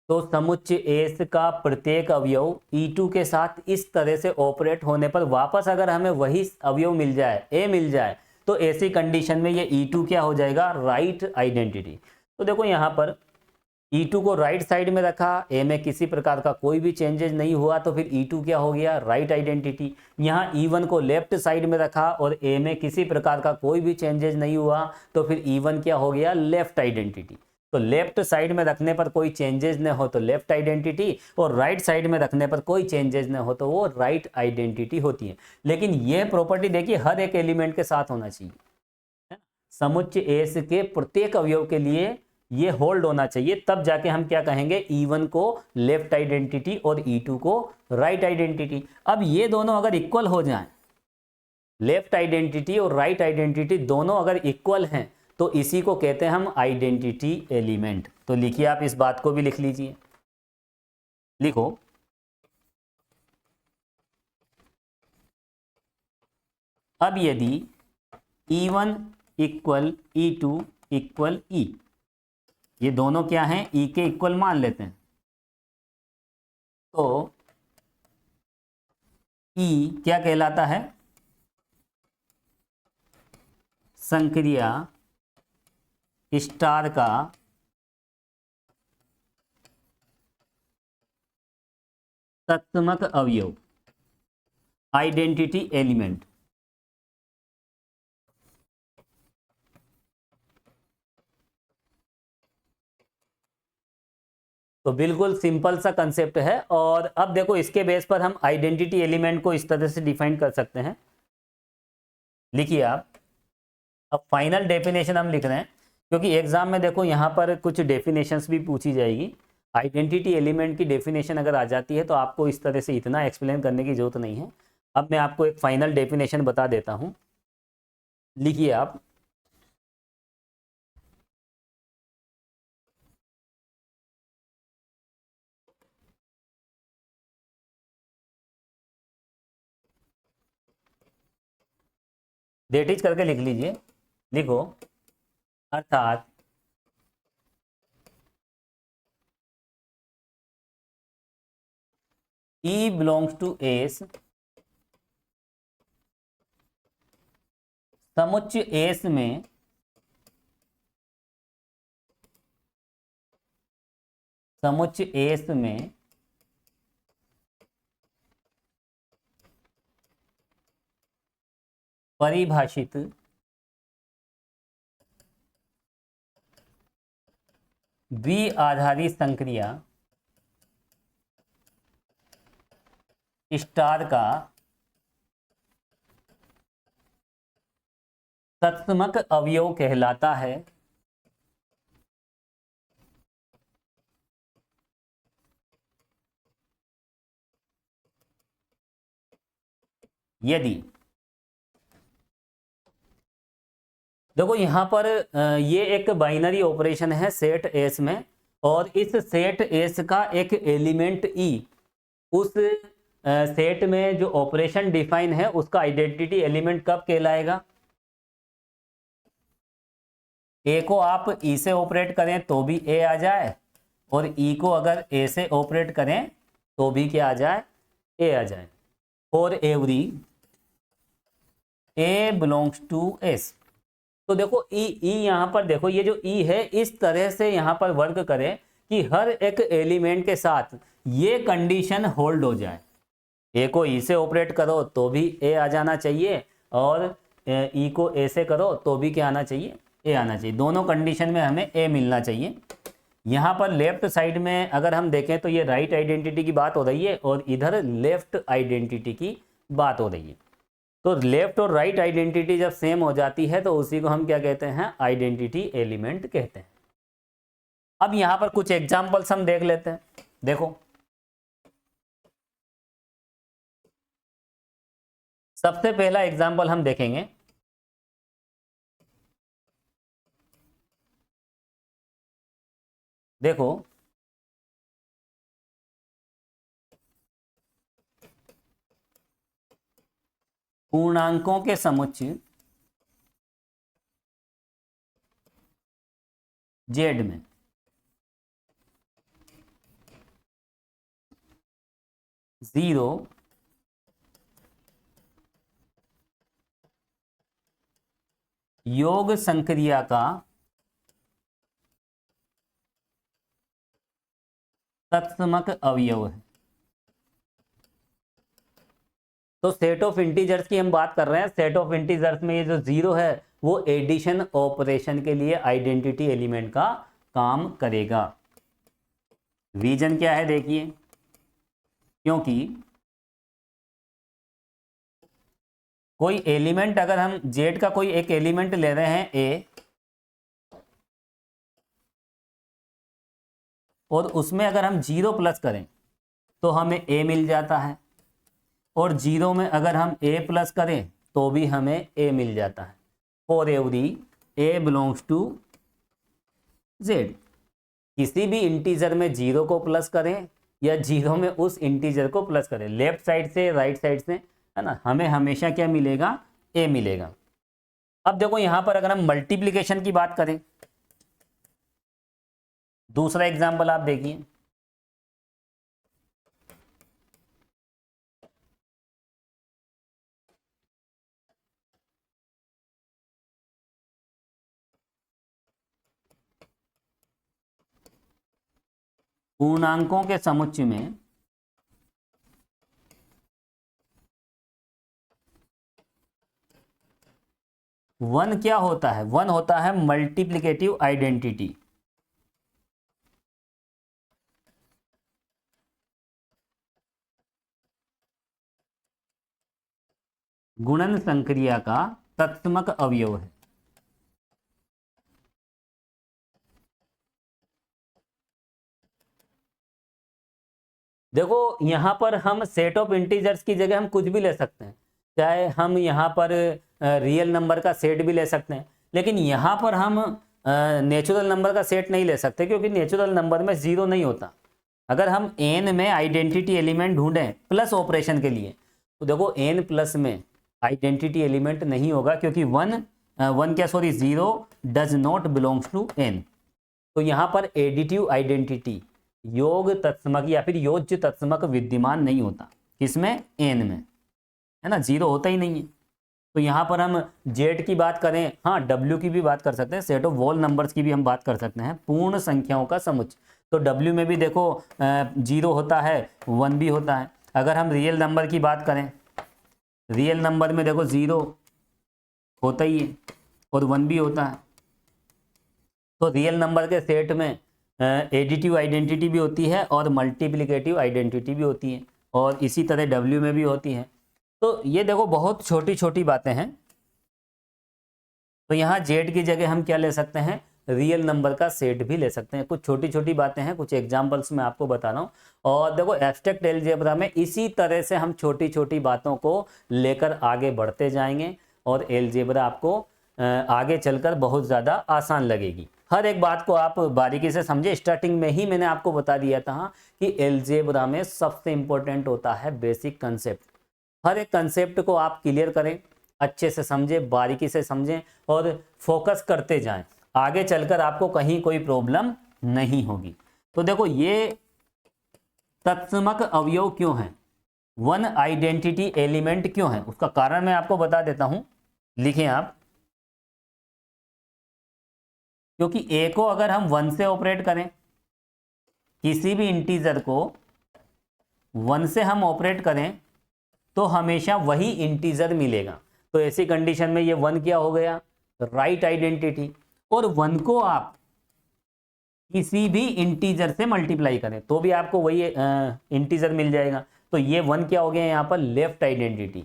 तो समुच्चय S का प्रत्येक अवयव E2 के साथ इस तरह से ऑपरेट होने पर वापस अगर हमें वही अवयव मिल जाए, A मिल जाए, तो ऐसी कंडीशन में ये E2 क्या हो जाएगा, राइट आइडेंटिटी। तो देखो यहाँ पर E2 को राइट साइड में रखा, A में किसी प्रकार का कोई भी चेंजेस नहीं हुआ, तो फिर E2 क्या हो गया, राइट आइडेंटिटी। यहाँ E1 को लेफ्ट साइड में रखा और A में किसी प्रकार का कोई भी चेंजेस नहीं हुआ, तो फिर E1 क्या हो गया, लेफ्ट आइडेंटिटी। तो लेफ्ट साइड में रखने पर कोई चेंजेस न हो तो लेफ्ट आइडेंटिटी, और राइट साइड में रखने पर कोई चेंजेस न हो तो वो राइट आइडेंटिटी होती है। लेकिन ये प्रॉपर्टी देखिए हर एक एलिमेंट के साथ होना चाहिए, है ना। समुच्चय S के प्रत्येक अवयव के लिए ये होल्ड होना चाहिए, तब जाके हम क्या कहेंगे, E1 को लेफ्ट आइडेंटिटी और E2 को राइट आइडेंटिटी। अब ये दोनों अगर इक्वल हो जाएं, लेफ्ट आइडेंटिटी और राइट आइडेंटिटी दोनों अगर इक्वल हैं, तो इसी को कहते हैं हम आइडेंटिटी एलिमेंट। तो लिखिए आप, इस बात को भी लिख लीजिए। लिखो, अब यदि E1 equal E2 equal E, ये दोनों क्या हैं, E के इक्वल मान लेते हैं, तो E क्या कहलाता है, संक्रिया स्टार का तत्समक अवयव। Identity element. तो बिल्कुल सिंपल सा कंसेप्ट है। और अब देखो इसके बेस पर हम आइडेंटिटी एलिमेंट को इस तरह से डिफाइन कर सकते हैं। लिखिए आप। अब फाइनल डेफिनेशन हम लिख रहे हैं, क्योंकि एग्जाम में देखो यहाँ पर कुछ डेफिनेशंस भी पूछी जाएगी। आइडेंटिटी एलिमेंट की डेफिनेशन अगर आ जाती है तो आपको इस तरह से इतना एक्सप्लेन करने की जरूरत नहीं है। अब मैं आपको एक फाइनल डेफिनेशन बता देता हूँ। लिखिए आप। दैट इज करके लिख लीजिए। लिखो। अर्थात E belongs to S, समुच्चय एस में समुच्चय एस में परिभाषित द्वि आधारी संक्रिया स्टार का तत्समक अवयव कहलाता है यदि। देखो यहाँ पर ये एक बाइनरी ऑपरेशन है सेट एस में, और इस सेट एस का एक एलिमेंट ई उस सेट में जो ऑपरेशन डिफाइन है उसका आइडेंटिटी एलिमेंट कब कहलाएगा। ए को आप ई से ऑपरेट करें तो भी ए आ जाए, और ई को अगर ए से ऑपरेट करें तो भी क्या आ जाए, ए आ जाए। For every A belongs to S. तो देखो ई यहाँ पर देखो, ये जो ई है इस तरह से यहाँ पर वर्क करे कि हर एक एलिमेंट के साथ ये कंडीशन होल्ड हो जाए। ए को ई से ऑपरेट करो तो भी ए आ जाना चाहिए, और ई को ए से करो तो भी क्या आना चाहिए, ए आना चाहिए। दोनों कंडीशन में हमें ए मिलना चाहिए। यहाँ पर लेफ्ट साइड में अगर हम देखें तो ये राइट आइडेंटिटी की बात हो रही है, और इधर लेफ्ट आइडेंटिटी की बात हो रही है। तो लेफ्ट और राइट आइडेंटिटी जब सेम हो जाती है तो उसी को हम क्या कहते हैं, आइडेंटिटी एलिमेंट कहते हैं। अब यहाँ पर कुछ एग्जाम्पल्स हम देख लेते हैं। देखो सबसे पहला एग्जाम्पल हम देखेंगे। देखो पूर्णांकों के समुच्चय जेड में जीरो योग संक्रिया का तत्समक अवयव है। तो सेट ऑफ इंटीजर्स की हम बात कर रहे हैं। सेट ऑफ इंटीजर्स में ये जो जीरो है वो एडिशन ऑपरेशन के लिए आइडेंटिटी एलिमेंट का काम करेगा। रीजन क्या है देखिए, क्योंकि कोई एलिमेंट अगर हम जेड का कोई एक एलिमेंट ले रहे हैं ए, और उसमें अगर हम जीरो प्लस करें तो हमें ए मिल जाता है, और जीरो में अगर हम ए प्लस करें तो भी हमें ए मिल जाता है। For every A belongs to Z. किसी भी इंटीजर में जीरो को प्लस करें या जीरो में उस इंटीजर को प्लस करें, लेफ्ट साइड से राइट साइड से, है ना, हमें हमेशा क्या मिलेगा, ए मिलेगा। अब देखो यहां पर अगर हम मल्टीप्लिकेशन की बात करें, दूसरा एग्जाम्पल आप देखिए। पूर्णांकों के समुच्चय में वन क्या होता है? वन होता है मल्टीप्लिकेटिव आइडेंटिटी। गुणन संक्रिया का तत्समक अवयव है। देखो यहां पर हम सेट ऑफ इंटीजर्स की जगह हम कुछ भी ले सकते हैं, चाहे हम यहाँ पर रियल नंबर का सेट भी ले सकते हैं, लेकिन यहाँ पर हम नेचुरल नंबर का सेट नहीं ले सकते, क्योंकि नेचुरल नंबर में जीरो नहीं होता। अगर हम एन में आइडेंटिटी एलिमेंट ढूंढें प्लस ऑपरेशन के लिए, तो देखो एन प्लस में आइडेंटिटी एलिमेंट नहीं होगा, क्योंकि zero does not belongs to N. तो यहाँ पर एडिटिव आइडेंटिटी, योग तत्समक या फिर योज्य तत्समक विद्यमान नहीं होता। किसमें? एन में, है ना, जीरो होता ही नहीं है। तो यहाँ पर हम जेड की बात करें, हाँ डब्ल्यू की भी बात कर सकते हैं, सेट ऑफ होल नंबर्स की भी हम बात कर सकते हैं, पूर्ण संख्याओं का समुच्चय। तो डब्ल्यू में भी देखो जीरो होता है, वन भी होता है। अगर हम रियल नंबर की बात करें, रियल नंबर में देखो जीरो होता ही है और वन भी होता है। तो रियल नंबर के सेट में एडिटिव आइडेंटिटी भी होती है और मल्टीप्लिकेटिव आइडेंटिटी भी होती है, और इसी तरह डब्ल्यू में भी होती है। तो ये देखो बहुत छोटी छोटी बातें हैं। तो यहाँ जेड की जगह हम क्या ले सकते हैं? रियल नंबर का सेट भी ले सकते हैं। कुछ छोटी छोटी बातें हैं, कुछ एग्जांपल्स मैं आपको बता रहा हूँ। और देखो एब्स्ट्रैक्ट अलजेब्रा में इसी तरह से हम छोटी छोटी बातों को लेकर आगे बढ़ते जाएंगे, और अलजेब्रा आपको आगे चलकर बहुत ज़्यादा आसान लगेगी। हर एक बात को आप बारीकी से समझे। स्टार्टिंग में ही मैंने आपको बता दिया था कि अलजेब्रा में सबसे इंपॉर्टेंट होता है बेसिक कंसेप्ट। हर एक कंसेप्ट को आप क्लियर करें, अच्छे से समझें, बारीकी से समझें और फोकस करते जाएं। आगे चलकर आपको कहीं कोई प्रॉब्लम नहीं होगी। तो देखो ये तत्समक अवयव क्यों है, वन आइडेंटिटी एलिमेंट क्यों है, उसका कारण मैं आपको बता देता हूं। लिखें आप, क्योंकि ए को अगर हम वन से ऑपरेट करें, किसी भी इंटीजर को वन से हम ऑपरेट करें, तो हमेशा वही इंटीजर मिलेगा। तो ऐसी कंडीशन में ये वन क्या हो गया? Right identity. और वन को आप किसी भी इंटीजर से मल्टीप्लाई करें तो भी आपको वही इंटीजर मिल जाएगा। तो ये वन क्या हो गया यहाँ पर? Left identity.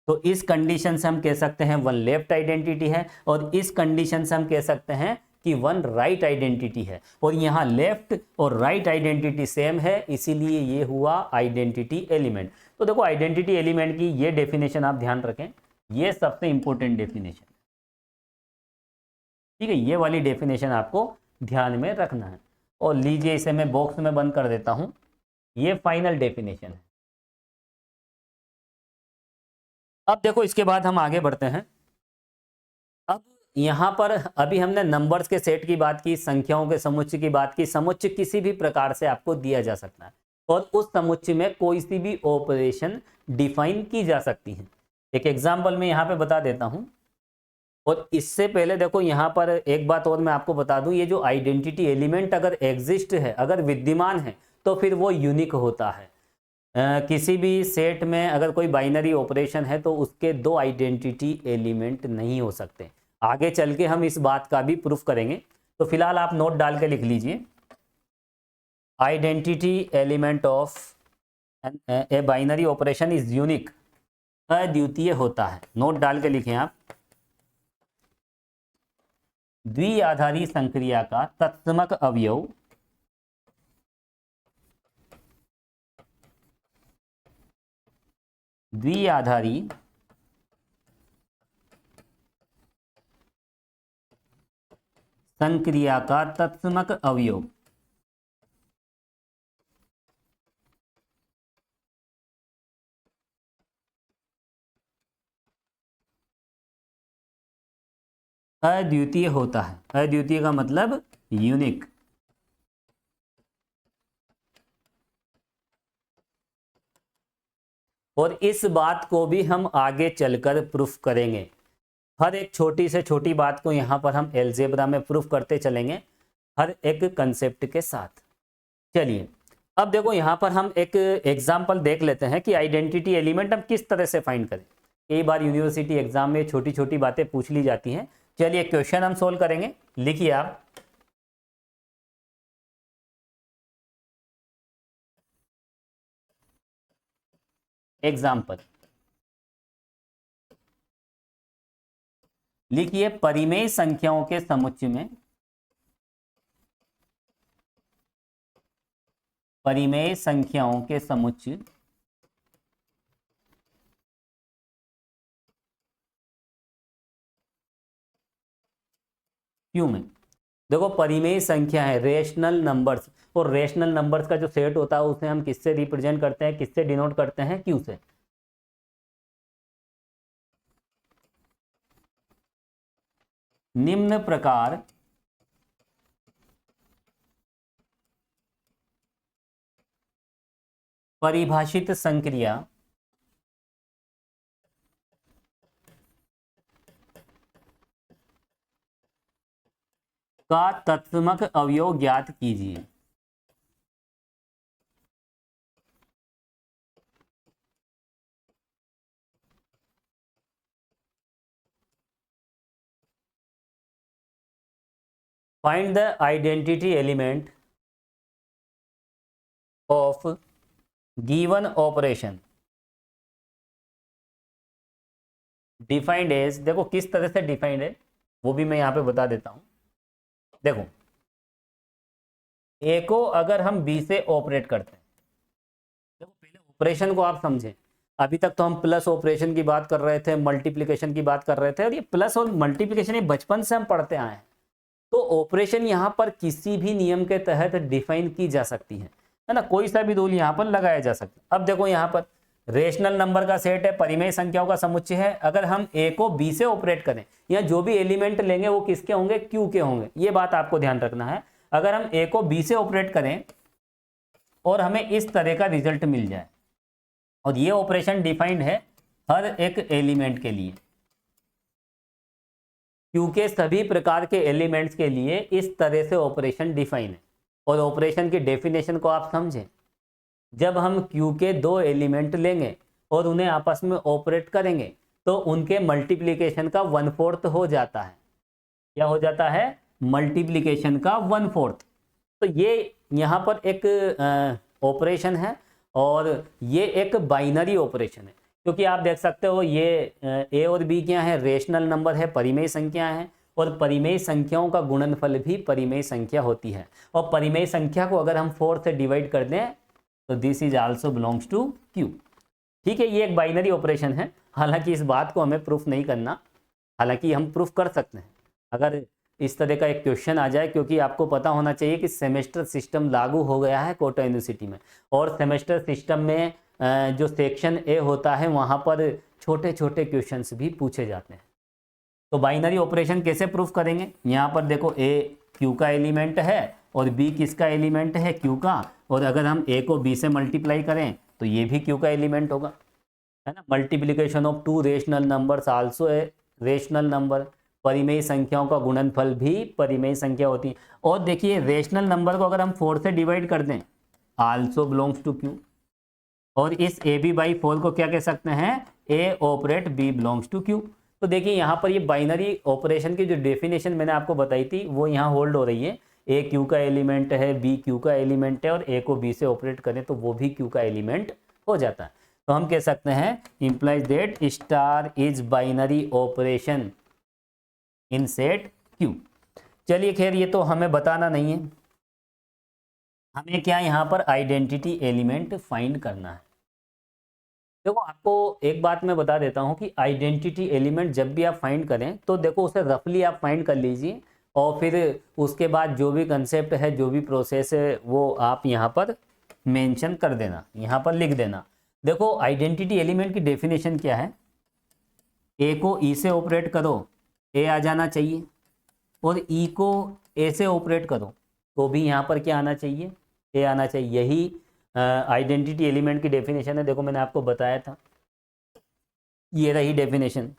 तो इस कंडीशन से हम कह सकते हैं वन लेफ्ट आइडेंटिटी है, और इस कंडीशन से हम कह सकते हैं कि वन राइट आइडेंटिटी है। और यहाँ लेफ्ट और राइट आइडेंटिटी सेम है, इसीलिए ये हुआ आइडेंटिटी एलिमेंट। तो देखो आइडेंटिटी एलिमेंट की ये डेफिनेशन आप ध्यान रखें, ये सबसे इंपॉर्टेंट डेफिनेशन, ठीक है। ये वाली डेफिनेशन आपको ध्यान में रखना है। और लीजिए इसे मैं बॉक्स में बंद कर देता हूं, ये फाइनल डेफिनेशन है। अब देखो इसके बाद हम आगे बढ़ते हैं। अब यहाँ पर अभी हमने नंबर्स के सेट की बात की, संख्याओं के समुच्चय की बात की। समुच्चय किसी भी प्रकार से आपको दिया जा सकता है, और उस समुच्चय में कोई सी भी ऑपरेशन डिफाइन की जा सकती है। एक एग्जाम्पल मैं यहाँ पे बता देता हूँ। और इससे पहले देखो यहाँ पर एक बात और मैं आपको बता दूं, ये जो आइडेंटिटी एलिमेंट अगर एग्जिस्ट है, अगर विद्यमान है, तो फिर वो यूनिक होता है। किसी भी सेट में अगर कोई बाइनरी ऑपरेशन है तो उसके दो आइडेंटिटी एलिमेंट नहीं हो सकते। आगे चल के हम इस बात का भी प्रूफ करेंगे। तो फिलहाल आप नोट डाल के लिख लीजिए, identity element of a binary operation is unique, अद्वितीय होता है। नोट डाल के लिखें आप, द्विआधारी संक्रिया का तत्समक अवयव द्विआधारी संक्रिया का तत्समक अवयव अद्वितीय होता है। अद्वितीय का मतलब यूनिक। और इस बात को भी हम आगे चलकर प्रूफ करेंगे। हर एक छोटी से छोटी बात को यहाँ पर हम अलजेब्रा में प्रूफ करते चलेंगे, हर एक कंसेप्ट के साथ। चलिए अब देखो यहाँ पर हम एक एग्जाम्पल देख लेते हैं कि आइडेंटिटी एलिमेंट हम किस तरह से फाइंड करें। कई बार यूनिवर्सिटी एग्जाम में छोटी छोटी बातें पूछ ली जाती हैं। चलिए क्वेश्चन हम सोल्व करेंगे, लिखिए आप। एग्जाम्पल लिखिए, परिमेय संख्याओं के समुच्चय में, परिमेय संख्याओं के समुच्चय क्यू में। देखो परिमेय संख्या है रेशनल नंबर्स, और रेशनल नंबर्स का जो सेट होता है उसे हम किससे रिप्रेजेंट करते हैं, किससे डिनोट करते हैं, क्यू से। निम्न प्रकार परिभाषित संक्रिया का तत्समक अवयव ज्ञात कीजिए। Find the identity element of given operation defined as. देखो किस तरह से डिफाइंड है वो भी मैं यहां पे बता देता हूं। देखो ए को अगर हम बी से ऑपरेट करते हैं, देखो पहले ऑपरेशन को आप समझें। अभी तक तो हम प्लस ऑपरेशन की बात कर रहे थे, मल्टीप्लिकेशन की बात कर रहे थे, और ये प्लस और मल्टीप्लिकेशन ये बचपन से हम पढ़ते आए हैं। तो ऑपरेशन यहाँ पर किसी भी नियम के तहत डिफाइन की जा सकती है ना, कोई सा भी रूल यहाँ पर लगाया जा सकता है। अब देखो यहाँ पर रेशनल नंबर का सेट है, परिमेय संख्याओं का समुच्चय है। अगर हम ए को बी से ऑपरेट करें, या जो भी एलिमेंट लेंगे वो किसके होंगे, क्यू के होंगे। ये बात आपको ध्यान रखना है। अगर हम ए को बी से ऑपरेट करें और हमें इस तरह का रिजल्ट मिल जाए, और ये ऑपरेशन डिफाइंड है हर एक एलिमेंट के लिए, क्यू के सभी प्रकार के एलिमेंट्स के लिए इस तरह से ऑपरेशन डिफाइन है। और ऑपरेशन की डेफिनेशन को आप समझें, जब हम क्यू के दो एलिमेंट लेंगे और उन्हें आपस में ऑपरेट करेंगे तो उनके मल्टीप्लिकेशन का 1/4 हो जाता है। क्या हो जाता है, मल्टीप्लिकेशन का 1/4। तो ये यहाँ पर एक ऑपरेशन है, और ये एक बाइनरी ऑपरेशन है, क्योंकि आप देख सकते हो ये ए और बी क्या है, रेशनल नंबर है, परिमेय संख्या है, और परिमेय संख्याओं का गुणनफल भी परिमेय संख्या होती है। और परिमेय संख्या को अगर हम 4 से डिवाइड कर दें तो this is also belongs to Q. ठीक है, ये एक बाइनरी ऑपरेशन है। हालांकि इस बात को हमें प्रूफ नहीं करना, हालांकि हम प्रूफ कर सकते हैं अगर इस तरह का एक क्वेश्चन आ जाए, क्योंकि आपको पता होना चाहिए कि सेमेस्टर सिस्टम लागू हो गया है कोटा यूनिवर्सिटी में। और सेमेस्टर सिस्टम में जो सेक्शन ए होता है वहाँ पर छोटे छोटे क्वेश्चंस भी पूछे जाते हैं। तो बाइनरी ऑपरेशन कैसे प्रूफ करेंगे, यहाँ पर देखो ए क्यू का एलिमेंट है और बी किसका एलिमेंट है, क्यू का। और अगर हम ए को बी से मल्टीप्लाई करें तो ये भी क्यू का एलिमेंट होगा, है ना। Multiplication of 2 rational numbers also a rational number. परिमेय संख्याओं का गुणनफल भी परिमेय संख्या होती है। और देखिए रेशनल नंबर को अगर हम 4 से डिवाइड कर दें, आल्सो बिलोंग्स टू क्यू। और इस ए बी बाई 4 को क्या कह सकते हैं, A operate B belongs to Q. तो देखिए यहाँ पर ये बाइनरी ऑपरेशन की जो डेफिनेशन मैंने आपको बताई थी वो यहाँ होल्ड हो रही है। ए क्यू का एलिमेंट है, बी क्यू का एलिमेंट है, और ए को बी से ऑपरेट करें तो वो भी क्यू का एलिमेंट हो जाता है। तो हम कह सकते हैं implies that star is binary operation in set Q. चलिए खैर ये तो हमें बताना नहीं है, हमें क्या यहाँ पर आइडेंटिटी एलिमेंट फाइंड करना है। देखो आपको एक बात मैं बता देता हूँ कि आइडेंटिटी एलिमेंट जब भी आप फाइंड करें तो देखो उसे रफली आप फाइंड कर लीजिए, और फिर उसके बाद जो भी कंसेप्ट है, जो भी प्रोसेस है, वो आप यहाँ पर मेंशन कर देना, यहाँ पर लिख देना। देखो आइडेंटिटी एलिमेंट की डेफिनेशन क्या है, ए को ई से ऑपरेट करो, ए आ जाना चाहिए, और ई को ए से ऑपरेट करो तो भी यहाँ पर क्या आना चाहिए, ए आना चाहिए। यही आइडेंटिटी एलिमेंट की डेफिनेशन है। देखो मैंने आपको बताया था, ये रही डेफिनेशन।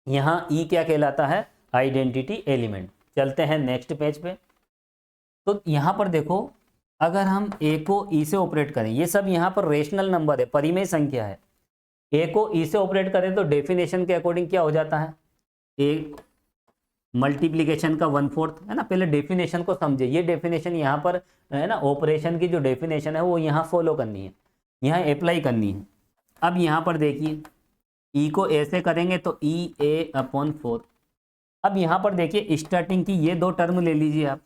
यहाँ ई क्या कहलाता है, आइडेंटिटी एलिमेंट। चलते हैं नेक्स्ट पेज पे। तो यहाँ पर देखो अगर हम ए को ई से ऑपरेट करें, ये सब यहाँ पर रेशनल नंबर है, परिमेय संख्या है, ए को ई से ऑपरेट करें तो डेफिनेशन के अकॉर्डिंग क्या हो जाता है, ए मल्टीप्लीकेशन का 1/4 है ना। पहले डेफिनेशन को समझे, ये डेफिनेशन यहाँ पर है ना, ऑपरेशन की जो डेफिनेशन है वो यहाँ फॉलो करनी है, यहाँ अप्लाई करनी है। अब यहाँ पर देखिए ई को ए से करेंगे तो ई ए अपॉन 4। अब यहाँ पर देखिए स्टार्टिंग की ये दो टर्म ले लीजिए आप,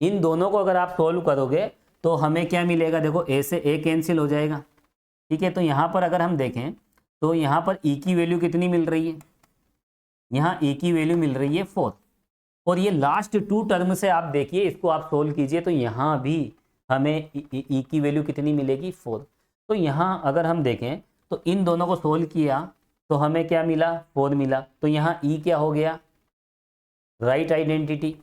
इन दोनों को अगर आप सोल्व करोगे तो हमें क्या मिलेगा, देखो ए से ए कैंसिल हो जाएगा, ठीक है। तो यहाँ पर अगर हम देखें तो यहाँ पर ई की वैल्यू कितनी मिल रही है, यहाँ ई की वैल्यू मिल रही है 4, और ये लास्ट टू टर्म से आप देखिए, इसको आप सोल्व कीजिए तो यहाँ भी हमें ई की वैल्यू कितनी मिलेगी 4। तो यहाँ अगर हम देखें तो इन दोनों को सोल्व किया तो हमें क्या मिला, 4 मिला। तो यहाँ ई क्या हो गया, राइट आइडेंटिटी,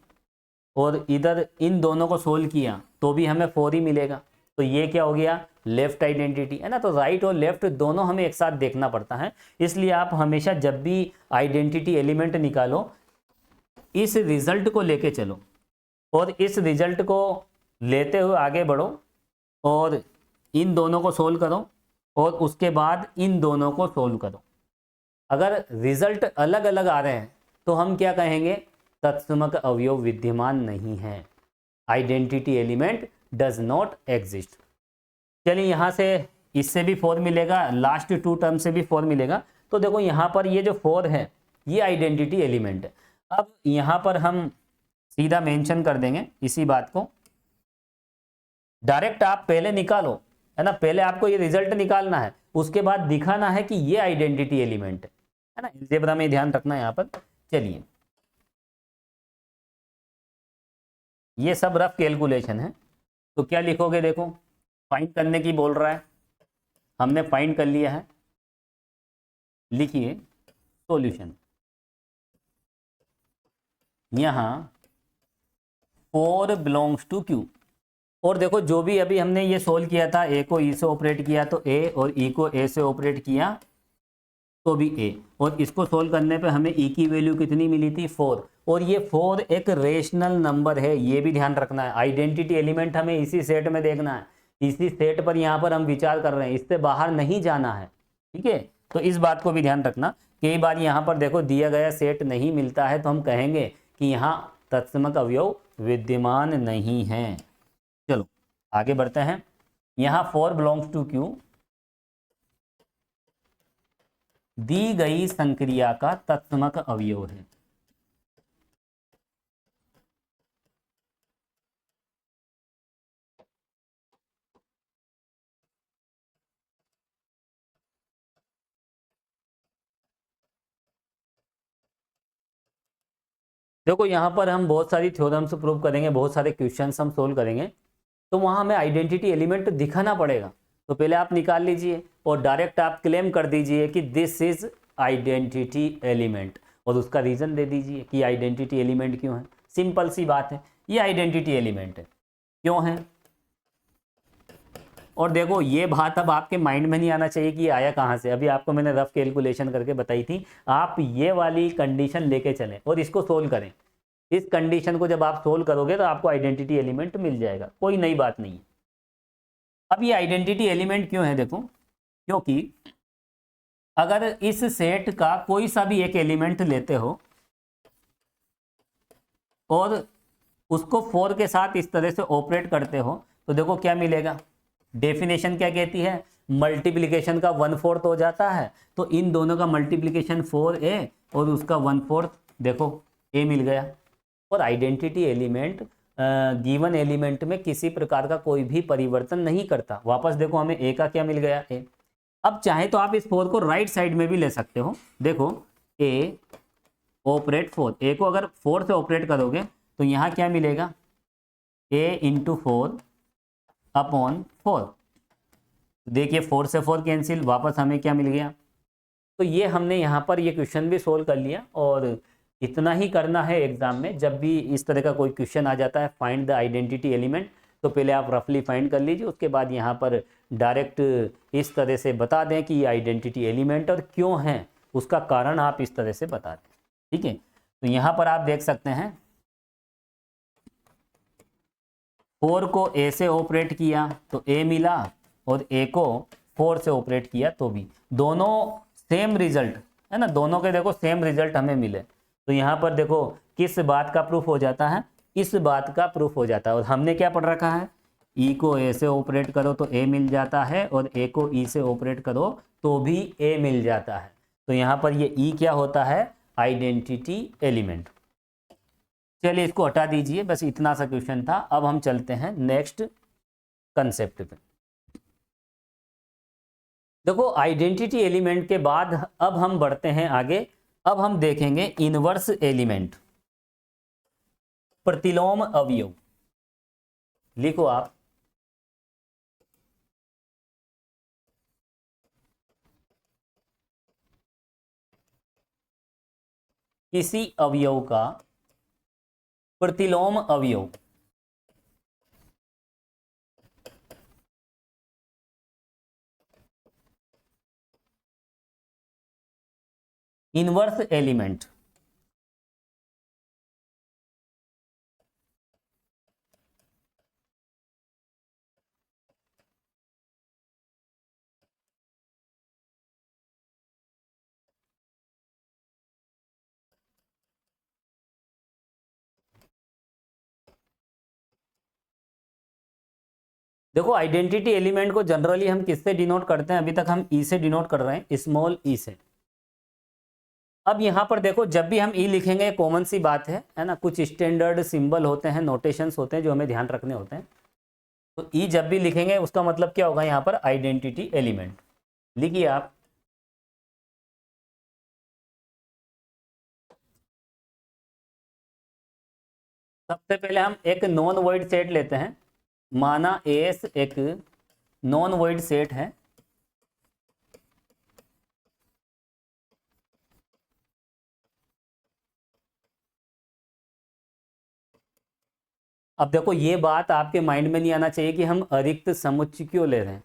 और इधर इन दोनों को सोल्व किया तो भी हमें 4 ही मिलेगा। तो ये क्या हो गया, लेफ्ट आइडेंटिटी है ना। तो राइट और लेफ्ट दोनों हमें एक साथ देखना पड़ता है, इसलिए आप हमेशा जब भी आइडेंटिटी एलिमेंट निकालो इस रिजल्ट को लेके चलो, और इस रिजल्ट को लेते हुए आगे बढ़ो, और इन दोनों को सोल्व करो, और उसके बाद इन दोनों को सोल्व करो। अगर रिजल्ट अलग अलग आ रहे हैं तो हम क्या कहेंगे, तत्समक अवयव विद्यमान नहीं है, identity element does not exist. चलिए यहाँ से इससे भी 4 मिलेगा, लास्ट टू टर्म से भी 4 मिलेगा। तो देखो यहाँ पर ये जो 4 है ये आइडेंटिटी एलिमेंट है। अब यहाँ पर हम सीधा मेंशन कर देंगे इसी बात को, डायरेक्ट आप पहले निकालो है ना, पहले आपको ये रिजल्ट निकालना है, उसके बाद दिखाना है कि ये आइडेंटिटी एलिमेंट है ना। अलजेब्रा में ध्यान रखना है यहाँ पर। चलिए ये सब रफ कैलकुलेशन है, तो क्या लिखोगे, देखो फाइंड करने की बोल रहा है, हमने फाइंड कर लिया है, लिखिए सॉल्यूशन। यहाँ 4 बिलोंग्स टू Q, और देखो जो भी अभी हमने ये सोल्व किया था, ए को ई से ऑपरेट किया तो ए, और ई को ए से ऑपरेट किया तो भी ए, और इसको सोल्व करने पे हमें ई की वैल्यू कितनी मिली थी 4, और ये 4 एक रेशनल नंबर है, ये भी ध्यान रखना है। आइडेंटिटी एलिमेंट हमें इसी सेट में देखना है, इसी सेट पर यहाँ पर हम विचार कर रहे हैं, इससे बाहर नहीं जाना है, ठीक है। तो इस बात को भी ध्यान रखना। कई बार यहाँ पर देखो दिया गया सेट नहीं मिलता है तो हम कहेंगे कि यहाँ तत्समक अवयव विद्यमान नहीं है। चलो आगे बढ़ते हैं। यहाँ 4 बिलोंग्स टू Q दी गई संक्रिया का तत्समक अवयव है। देखो यहाँ पर हम बहुत सारी थ्योरम्स प्रूव करेंगे, बहुत सारे क्वेश्चंस हम सोल्व करेंगे, तो वहाँ हमें आइडेंटिटी एलिमेंट दिखाना पड़ेगा। तो पहले आप निकाल लीजिए और डायरेक्ट आप क्लेम कर दीजिए कि दिस इज आइडेंटिटी एलिमेंट, और उसका रीज़न दे दीजिए कि आइडेंटिटी एलिमेंट क्यों है। सिंपल सी बात है, ये आइडेंटिटी एलिमेंट है, क्यों है। और देखो ये बात अब आपके माइंड में नहीं आना चाहिए कि ये आया कहाँ से, अभी आपको मैंने रफ कैलकुलेशन करके बताई थी। आप ये वाली कंडीशन लेके चलें और इसको सोल्व करें। इस कंडीशन को जब आप सोल्व करोगे तो आपको आइडेंटिटी एलिमेंट मिल जाएगा, कोई नई बात नहीं है। अब ये आइडेंटिटी एलिमेंट क्यों है, देखो क्योंकि अगर इस सेट का कोई सा भी एक एलिमेंट लेते हो और उसको 4 के साथ इस तरह से ऑपरेट करते हो तो देखो क्या मिलेगा। डेफिनेशन क्या कहती है, मल्टीप्लिकेशन का 1/4 हो जाता है, तो इन दोनों का मल्टीप्लिकेशन 4a और उसका 1/4 देखो a मिल गया। और आइडेंटिटी एलिमेंट गिवन एलिमेंट में किसी प्रकार का कोई भी परिवर्तन नहीं करता। वापस देखो हमें a का क्या मिल गया, a। अब चाहे तो आप इस 4 को राइट साइड में भी ले सकते हो। देखो a ऑपरेट 4, a को अगर 4 से ऑपरेट करोगे तो यहाँ क्या मिलेगा, a इंटू 4 अपॉन 4। देखिए 4 से 4 कैंसिल, वापस हमें क्या मिल गया। तो ये हमने यहाँ पर ये क्वेश्चन भी सोल्व कर लिया। और इतना ही करना है एग्जाम में, जब भी इस तरह का कोई क्वेश्चन आ जाता है फाइंड द आइडेंटिटी एलिमेंट, तो पहले आप रफली फाइंड कर लीजिए, उसके बाद यहाँ पर डायरेक्ट इस तरह से बता दें कि ये आइडेंटिटी एलिमेंट और क्यों है, उसका कारण आप इस तरह से बता दें, ठीक है। तो यहाँ पर आप देख सकते हैं 4 को a से ऑपरेट किया तो a मिला, और a को 4 से ऑपरेट किया तो भी दोनों सेम रिजल्ट है ना, दोनों के देखो सेम रिजल्ट हमें मिले। तो यहाँ पर देखो किस बात का प्रूफ हो जाता है, इस बात का प्रूफ हो जाता है। और हमने क्या पढ़ रखा है, ई को ए से ऑपरेट करो तो ए मिल जाता है, और ए को ई से ऑपरेट करो तो भी ए मिल जाता है। तो यहाँ पर ये ई क्या होता है, आइडेंटिटी एलिमेंट। चलिए इसको हटा दीजिए, बस इतना सा क्वेश्चन था। अब हम चलते हैं नेक्स्ट कंसेप्ट पे। देखो आइडेंटिटी एलिमेंट के बाद अब हम बढ़ते हैं आगे। अब हम देखेंगे इनवर्स एलिमेंट, प्रतिलोम अवयव। लिखो आप, किसी अवयव का प्रतिलोम अवयव। इनवर्स एलिमेंट देखो आइडेंटिटी एलिमेंट को जनरली हम किससे डिनोट करते हैं, अभी तक हम ई से डिनोट कर रहे हैं, स्मॉल ई से। अब यहाँ पर देखो जब भी हम ई लिखेंगे, कॉमन सी बात है ना, कुछ स्टैंडर्ड सिंबल होते हैं, नोटेशंस होते हैं जो हमें ध्यान रखने होते हैं। तो ई जब भी लिखेंगे उसका मतलब क्या होगा, यहाँ पर आइडेंटिटी एलिमेंट। लिखिए आप, सबसे पहले हम एक नॉन वॉइड सेट लेते हैं। माना एस एक नॉन वॉइड सेट है। अब देखो ये बात आपके माइंड में नहीं आना चाहिए कि हम अरिक्त समुच्चय क्यों ले रहे हैं,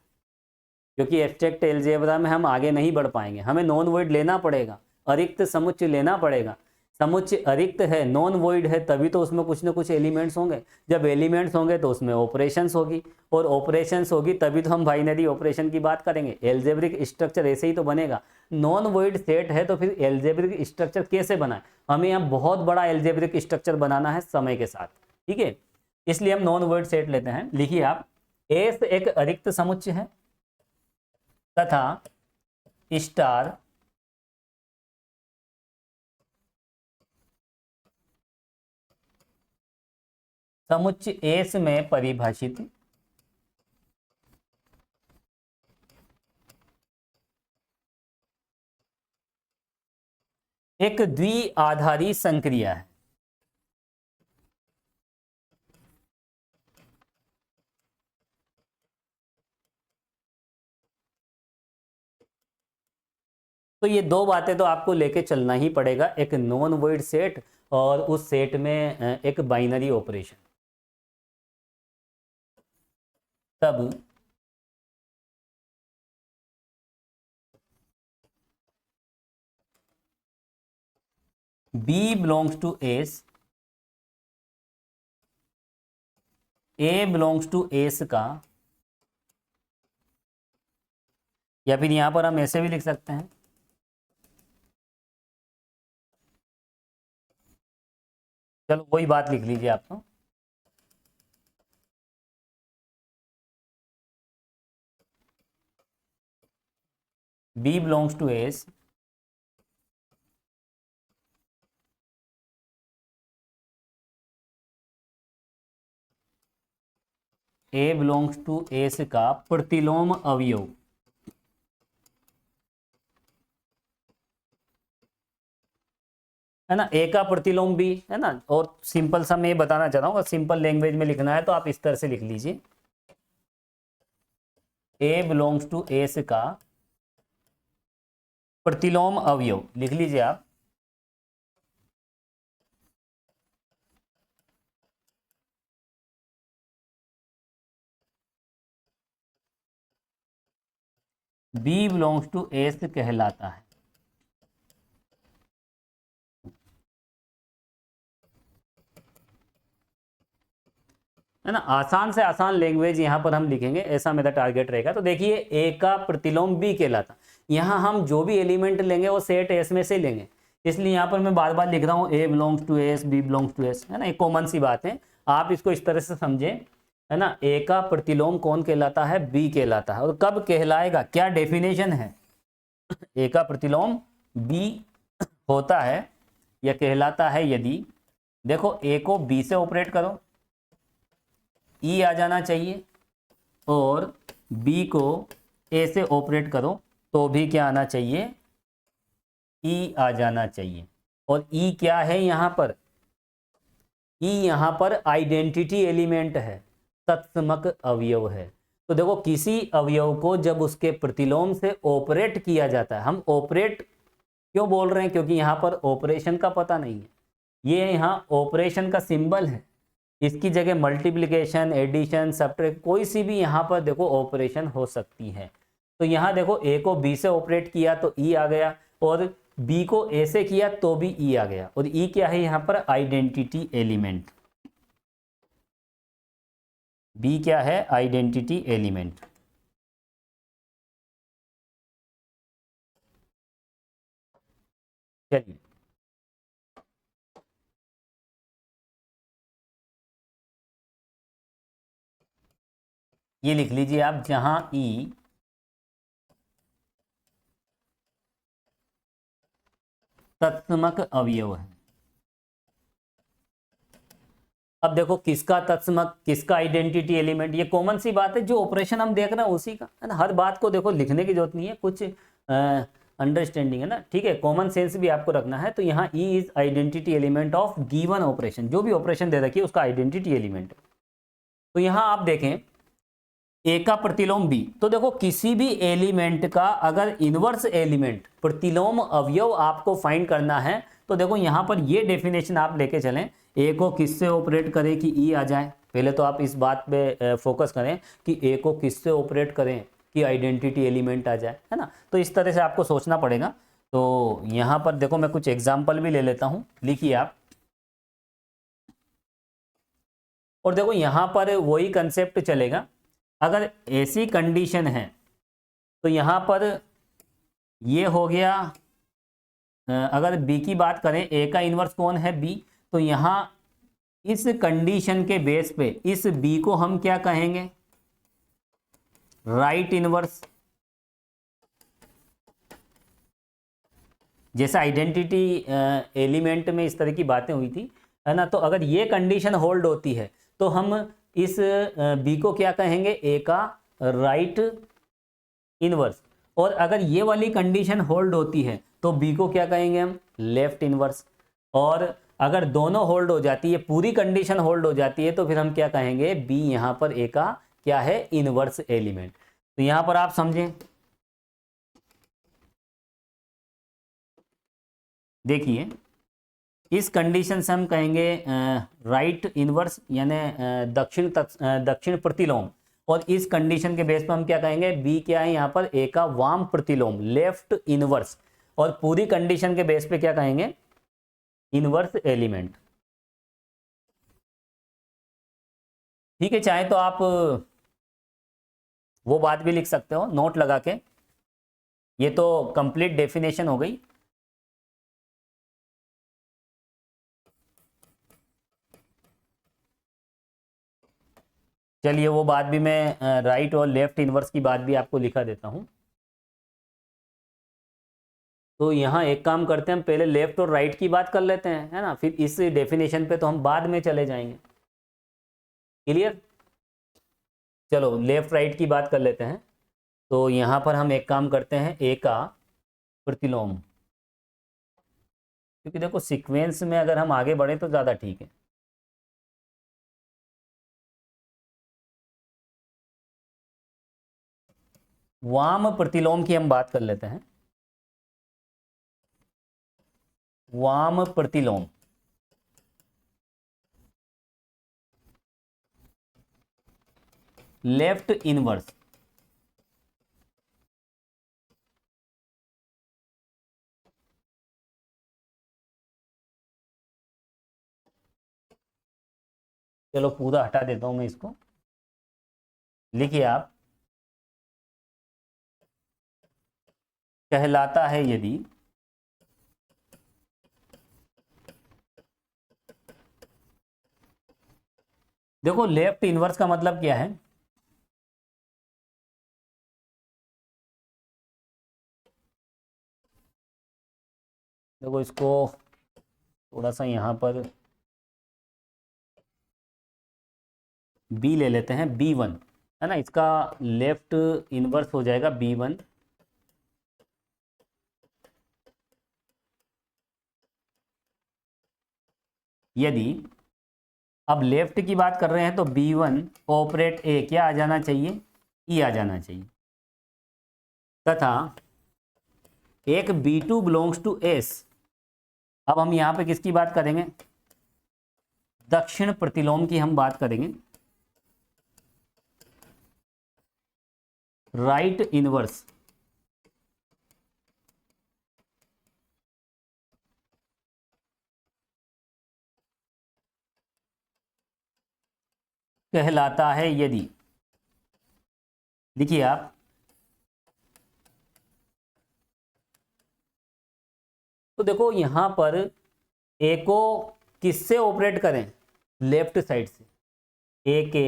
क्योंकि एब्स्ट्रैक्ट अलजेब्रा में हम आगे नहीं बढ़ पाएंगे, हमें नॉन वॉइड लेना पड़ेगा, अरिक्त समुच्चय लेना पड़ेगा। समुच्चय अरिक्त है, नॉन वॉइड है, तभी तो उसमें कुछ ना कुछ एलिमेंट्स होंगे। जब एलिमेंट्स होंगे तो उसमें ऑपरेशंस होगी, और ऑपरेशंस होगी तभी तो हम बाइनरी ऑपरेशन की बात करेंगे। एल्जेब्रिक स्ट्रक्चर ऐसे ही तो बनेगा। नॉन वॉइड सेट है तो फिर एल्जेब्रिक स्ट्रक्चर कैसे बनाए, हमें यहाँ बहुत बड़ा एल्जेब्रिक स्ट्रक्चर बनाना है समय के साथ, ठीक है। इसलिए हम नॉन वॉइड सेट लेते हैं। लिखिए आप, एस एक अरिक्त समुच्चय है तथा स्टार समुच्चय एस में परिभाषित एक द्विआधारी संक्रिया है। तो ये दो बातें तो आपको लेके चलना ही पड़ेगा, एक नॉन वॉइड सेट और उस सेट में एक बाइनरी ऑपरेशन। तब B belongs to S, A belongs to S का, या फिर यहां पर हम ऐसे भी लिख सकते हैं, चलो वही बात लिख लीजिए आप तो। B belongs to S, A belongs to S का प्रतिलोम अवयव। है ना, ए का प्रतिलोम भी है ना। और सिंपल सा मैं ये बताना चाह रहा हूँ, सिंपल लैंग्वेज में लिखना है तो आप इस तरह से लिख लीजिए, ए बिलोंग्स टू एस का प्रतिलोम अवयव, लिख लीजिए आप। बी बिलोंग्स टू एस कहलाता है। है ना, आसान से आसान लैंग्वेज यहाँ पर हम लिखेंगे, ऐसा मेरा टारगेट रहेगा। तो देखिए ए का प्रतिलोम बी कहलाता, यहाँ हम जो भी एलिमेंट लेंगे वो सेट एस में से लेंगे, इसलिए यहाँ पर मैं बार बार लिख रहा हूँ A belongs to S, B belongs to S, है ना, एक कॉमन सी बात है, आप इसको इस तरह से समझें, है ना। ए का प्रतिलोम कौन कहलाता है? बी कहलाता है। और कब कहलाएगा, क्या डेफिनेशन है? ए का प्रतिलोम बी होता है या कहलाता है यदि, देखो ए को बी से ऑपरेट करो, ई आ जाना चाहिए, और बी को ए से ऑपरेट करो तो भी क्या आना चाहिए? ई आ जाना चाहिए। और ई क्या है यहाँ पर? ई यहाँ पर आइडेंटिटी एलिमेंट है, तत्समक अवयव है। तो देखो किसी अवयव को जब उसके प्रतिलोम से ऑपरेट किया जाता है, हम ऑपरेट क्यों बोल रहे हैं? क्योंकि यहाँ पर ऑपरेशन का पता नहीं है, ये यहाँ ऑपरेशन का सिंबल है, इसकी जगह मल्टीप्लिकेशन, एडिशन, सब्ट्रैक्ट, कोई सी भी यहाँ पर देखो ऑपरेशन हो सकती है। तो यहाँ देखो ए को बी से ऑपरेट किया तो ई आ गया, और बी को ए से किया तो भी ई आ गया। और ई क्या है यहाँ पर? Identity element. बी क्या है? Identity element. चलिए ये लिख लीजिए आप, जहां ई तत्समक अवयव है। अब देखो किसका तत्समक, किसका आइडेंटिटी एलिमेंट, ये कॉमन सी बात है, जो ऑपरेशन हम देख रहे हैं उसी का, है ना। हर बात को देखो लिखने की जरूरत नहीं है, कुछ अंडरस्टैंडिंग है ना, ठीक है, कॉमन सेंस भी आपको रखना है। तो यहाँ E is identity element of given operation, जो भी ऑपरेशन दे रखी है उसका आइडेंटिटी एलिमेंट। तो यहाँ आप देखें ए का प्रतिलोम बी, तो देखो किसी भी एलिमेंट का अगर इनवर्स एलिमेंट, प्रतिलोम अवयव आपको फाइंड करना है, तो देखो यहाँ पर ये डेफिनेशन आप लेके चलें, ए को किससे ऑपरेट करें कि ई आ जाए। पहले तो आप इस बात पे फोकस करें कि ए को किससे ऑपरेट करें कि आइडेंटिटी एलिमेंट आ जाए, है ना। तो इस तरह से आपको सोचना पड़ेगा। तो यहाँ पर देखो मैं कुछ एग्जाम्पल भी ले लेता हूँ, लिखिए आप। और देखो यहाँ पर वही कंसेप्ट चलेगा, अगर ऐसी कंडीशन है तो यहाँ पर ये हो गया। अगर बी की बात करें, ए का इन्वर्स कौन है? बी। तो यहाँ इस कंडीशन के बेस पे इस बी को हम क्या कहेंगे? Right inverse. जैसे आइडेंटिटी एलिमेंट में इस तरह की बातें हुई थी, है ना। तो अगर ये कंडीशन होल्ड होती है तो हम इस बी को क्या कहेंगे? ए का राइट इनवर्स। और अगर ये वाली कंडीशन होल्ड होती है तो बी को क्या कहेंगे हम? Left inverse. और अगर दोनों होल्ड हो जाती है, पूरी कंडीशन होल्ड हो जाती है, तो फिर हम क्या कहेंगे? बी यहाँ पर ए का क्या है? Inverse element. तो यहाँ पर आप समझें, देखिए इस कंडीशन से हम कहेंगे राइट इनवर्स यानी दक्षिण प्रतिलोम। और इस कंडीशन के बेस पर हम क्या कहेंगे? बी क्या है यहाँ पर? ए का वाम प्रतिलोम, लेफ्ट इनवर्स। और पूरी कंडीशन के बेस पे क्या कहेंगे? Inverse element. ठीक है, चाहे तो आप वो बात भी लिख सकते हो नोट लगा के। ये तो कंप्लीट डेफिनेशन हो गई। चलिए वो बात भी मैं राइट और लेफ्ट इनवर्स की बात भी आपको लिखा देता हूं। तो यहाँ एक काम करते हैं, हम पहले लेफ्ट और राइट की बात कर लेते हैं, है ना, फिर इस डेफिनेशन पे तो हम बाद में चले जाएंगे। क्लियर? चलो लेफ्ट राइट की बात कर लेते हैं। तो यहाँ पर हम एक काम करते हैं, ए का प्रतिलोम, क्योंकि देखो सीक्वेंस में अगर हम आगे बढ़े तो ज़्यादा ठीक है। वाम प्रतिलोम की हम बात कर लेते हैं। वाम प्रतिलोम, लेफ्ट इनवर्स। चलो पूरा हटा देता हूं मैं इसको। लिखिए आप, कहलाता है यदि देखो लेफ्ट इनवर्स का मतलब क्या है? देखो इसको थोड़ा सा यहाँ पर बी ले लेते हैं, B1 है ना, इसका लेफ्ट इनवर्स हो जाएगा B1। यदि अब लेफ्ट की बात कर रहे हैं तो B1 ऑपरेट ए क्या आ जाना चाहिए? ई आ जाना चाहिए। तथा एक B2 बिलोंग्स टू एस। अब हम यहां पे किसकी बात करेंगे? दक्षिण प्रतिलोम की हम बात करेंगे। राइट इनवर्स कहलाता है यदि, देखिए आप, तो देखो यहां पर ए को किससे ऑपरेट करें? लेफ्ट साइड से। ए के,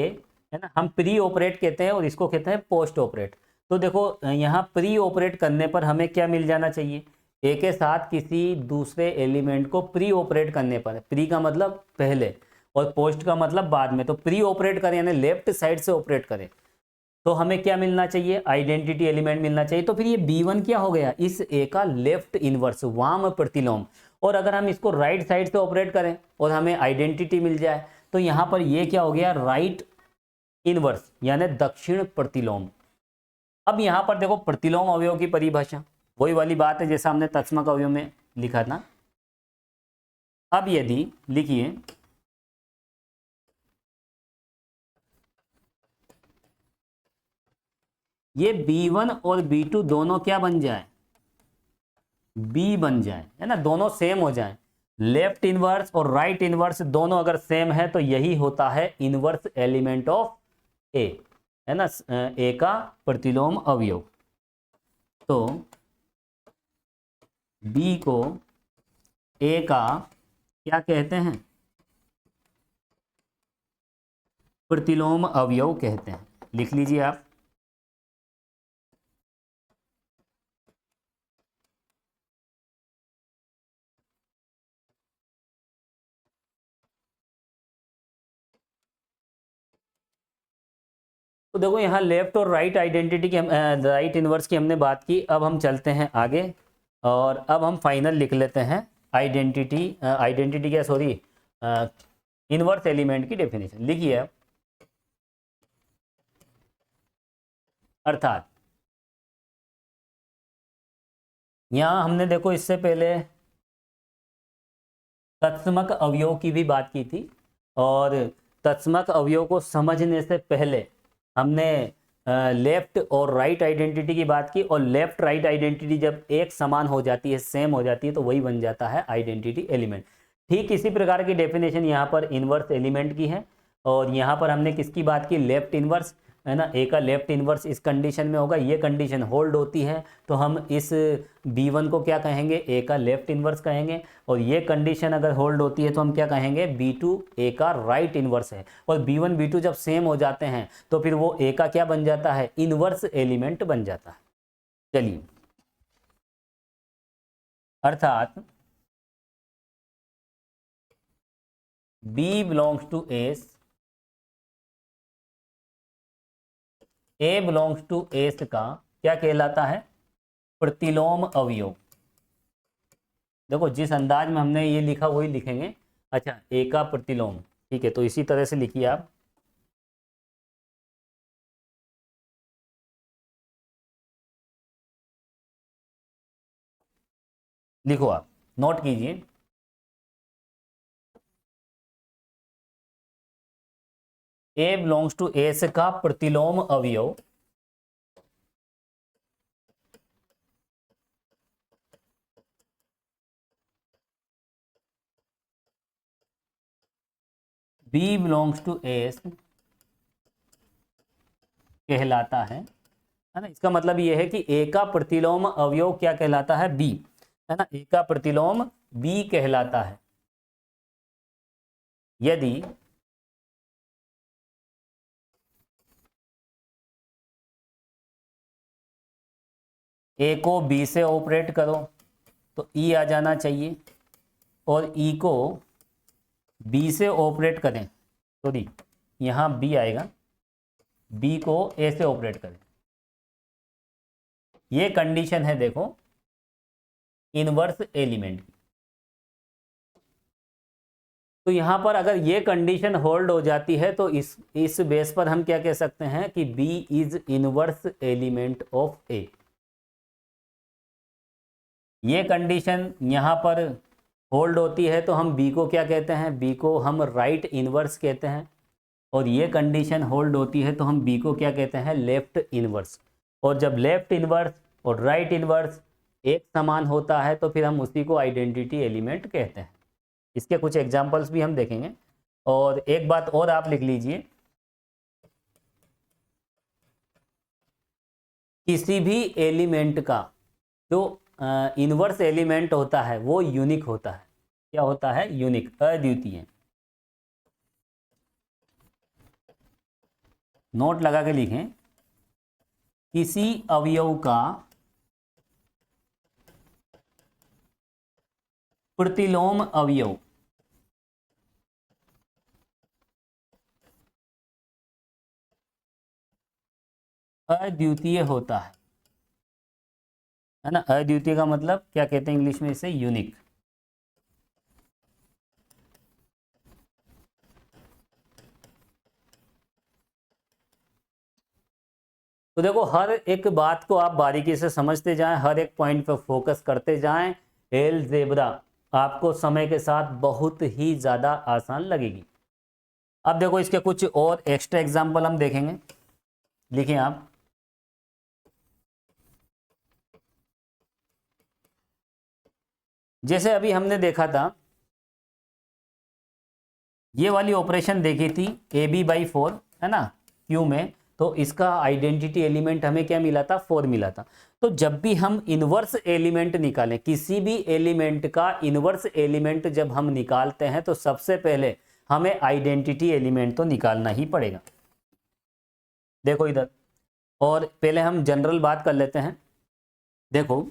है ना, हम प्री ऑपरेट कहते हैं और इसको कहते हैं पोस्ट ऑपरेट। तो देखो यहाँ प्री ऑपरेट करने पर हमें क्या मिल जाना चाहिए? ए के साथ किसी दूसरे एलिमेंट को प्री ऑपरेट करने पर, प्री का मतलब पहले और पोस्ट का मतलब बाद में, तो प्री ऑपरेट करें यानी लेफ्ट साइड से ऑपरेट करें, तो हमें क्या मिलना चाहिए? आइडेंटिटी एलिमेंट मिलना चाहिए। तो फिर ये B1 क्या हो गया? इस ए का लेफ्ट इनवर्स, वाम प्रतिलोम। और अगर हम इसको राइट साइड से ऑपरेट करें और हमें आइडेंटिटी मिल जाए, तो यहाँ पर ये क्या हो गया? राइट इनवर्स यानी दक्षिण प्रतिलोम। अब यहाँ पर देखो प्रतिलोम अवयव की परिभाषा वही वाली बात है जैसा हमने तत्समक अवयव में लिखा था। अब यदि लिखिए, ये B1 और B2 दोनों क्या बन जाए? बी बन जाए, है ना, दोनों सेम हो जाए। लेफ्ट इनवर्स और राइट इनवर्स दोनों अगर सेम है तो यही होता है इनवर्स एलिमेंट ऑफ ए, है ना, ए का प्रतिलोम अवयव। तो बी को ए का क्या कहते हैं? प्रतिलोम अवयव कहते हैं। लिख लीजिए आप। तो देखो यहाँ लेफ्ट और राइट आइडेंटिटी की राइट इनवर्स की हमने बात की। अब हम चलते हैं आगे और अब हम फाइनल लिख लेते हैं आइडेंटिटी क्या, सॉरी, इनवर्स एलिमेंट की डेफिनेशन लिखिए आप। अर्थात यहाँ हमने देखो इससे पहले तत्समक अवयव की भी बात की थी और तत्समक अवयव को समझने से पहले हमने लेफ्ट और राइट आइडेंटिटी की बात की, और लेफ्ट राइट आइडेंटिटी जब एक समान हो जाती है, सेम हो जाती है, तो वही बन जाता है आइडेंटिटी एलिमेंट। ठीक इसी प्रकार की डेफिनेशन यहाँ पर इनवर्स एलिमेंट की है। और यहाँ पर हमने किसकी बात की? लेफ्ट इनवर्स, है ना, ए का लेफ्ट इनवर्स इस कंडीशन में होगा, ये कंडीशन होल्ड होती है तो हम इस B1 को क्या कहेंगे? ए का लेफ्ट इनवर्स कहेंगे। और ये कंडीशन अगर होल्ड होती है तो हम क्या कहेंगे? B2 ए का राइट इनवर्स है। और B1 B2 जब सेम हो जाते हैं तो फिर वो ए का क्या बन जाता है? इनवर्स एलिमेंट बन जाता है। चलिए, अर्थात B belongs to S, A belongs to S का क्या कहलाता है? प्रतिलोम अवयव। देखो जिस अंदाज में हमने ये लिखा वही लिखेंगे। अच्छा, ए का प्रतिलोम, ठीक है, तो इसी तरह से लिखिए आप। लिखो आप, नोट कीजिए। ए बिलोंग्स टू एस का प्रतिलोम अवयव बी बिलोंग्स टू एस कहलाता है ना। इसका मतलब ये है कि ए का प्रतिलोम अवयव क्या कहलाता है, बी, है ना। ए का प्रतिलोम बी कहलाता है यदि ए को बी से ऑपरेट करो तो ई आ जाना चाहिए, और ई को बी से ऑपरेट करें, सॉरी यहाँ बी आएगा, बी को ए से ऑपरेट करें। ये कंडीशन है देखो इनवर्स एलिमेंट की। तो यहाँ पर अगर ये कंडीशन होल्ड हो जाती है तो इस बेस पर हम क्या कह सकते हैं कि B is inverse element of A। ये कंडीशन यहाँ पर होल्ड होती है तो हम B को क्या कहते हैं, B को हम राइट इनवर्स कहते हैं, और ये कंडीशन होल्ड होती है तो हम B को क्या कहते हैं, लेफ्ट इनवर्स। और जब लेफ्ट इनवर्स और राइट इनवर्स एक समान होता है तो फिर हम उसी को आइडेंटिटी एलिमेंट कहते हैं। इसके कुछ एग्जाम्पल्स भी हम देखेंगे। और एक बात और आप लिख लीजिए, किसी भी एलिमेंट का जो इनवर्स एलिमेंट होता है वो यूनिक होता है। क्या होता है, यूनिक, अद्वितीय। नोट लगा के लिखें, किसी अवयव का प्रतिलोम अवयव अद्वितीय होता है ना। अद्वितीय का मतलब क्या कहते हैं इंग्लिश में, इसे यूनिक। तो देखो हर एक बात को आप बारीकी से समझते जाएं, हर एक पॉइंट पर फोकस करते जाएं, अलजेब्रा आपको समय के साथ बहुत ही ज़्यादा आसान लगेगी। अब देखो इसके कुछ और एक्स्ट्रा एग्जाम्पल हम देखेंगे। लिखें आप, जैसे अभी हमने देखा था, ये वाली ऑपरेशन देखी थी AB/4, है ना, Q में, तो इसका आइडेंटिटी एलिमेंट हमें क्या मिला था, 4 मिला था। तो जब भी हम इनवर्स एलिमेंट निकालें, किसी भी एलिमेंट का इनवर्स एलिमेंट जब हम निकालते हैं तो सबसे पहले हमें आइडेंटिटी एलिमेंट तो निकालना ही पड़ेगा। देखो इधर, और पहले हम जनरल बात कर लेते हैं। देखो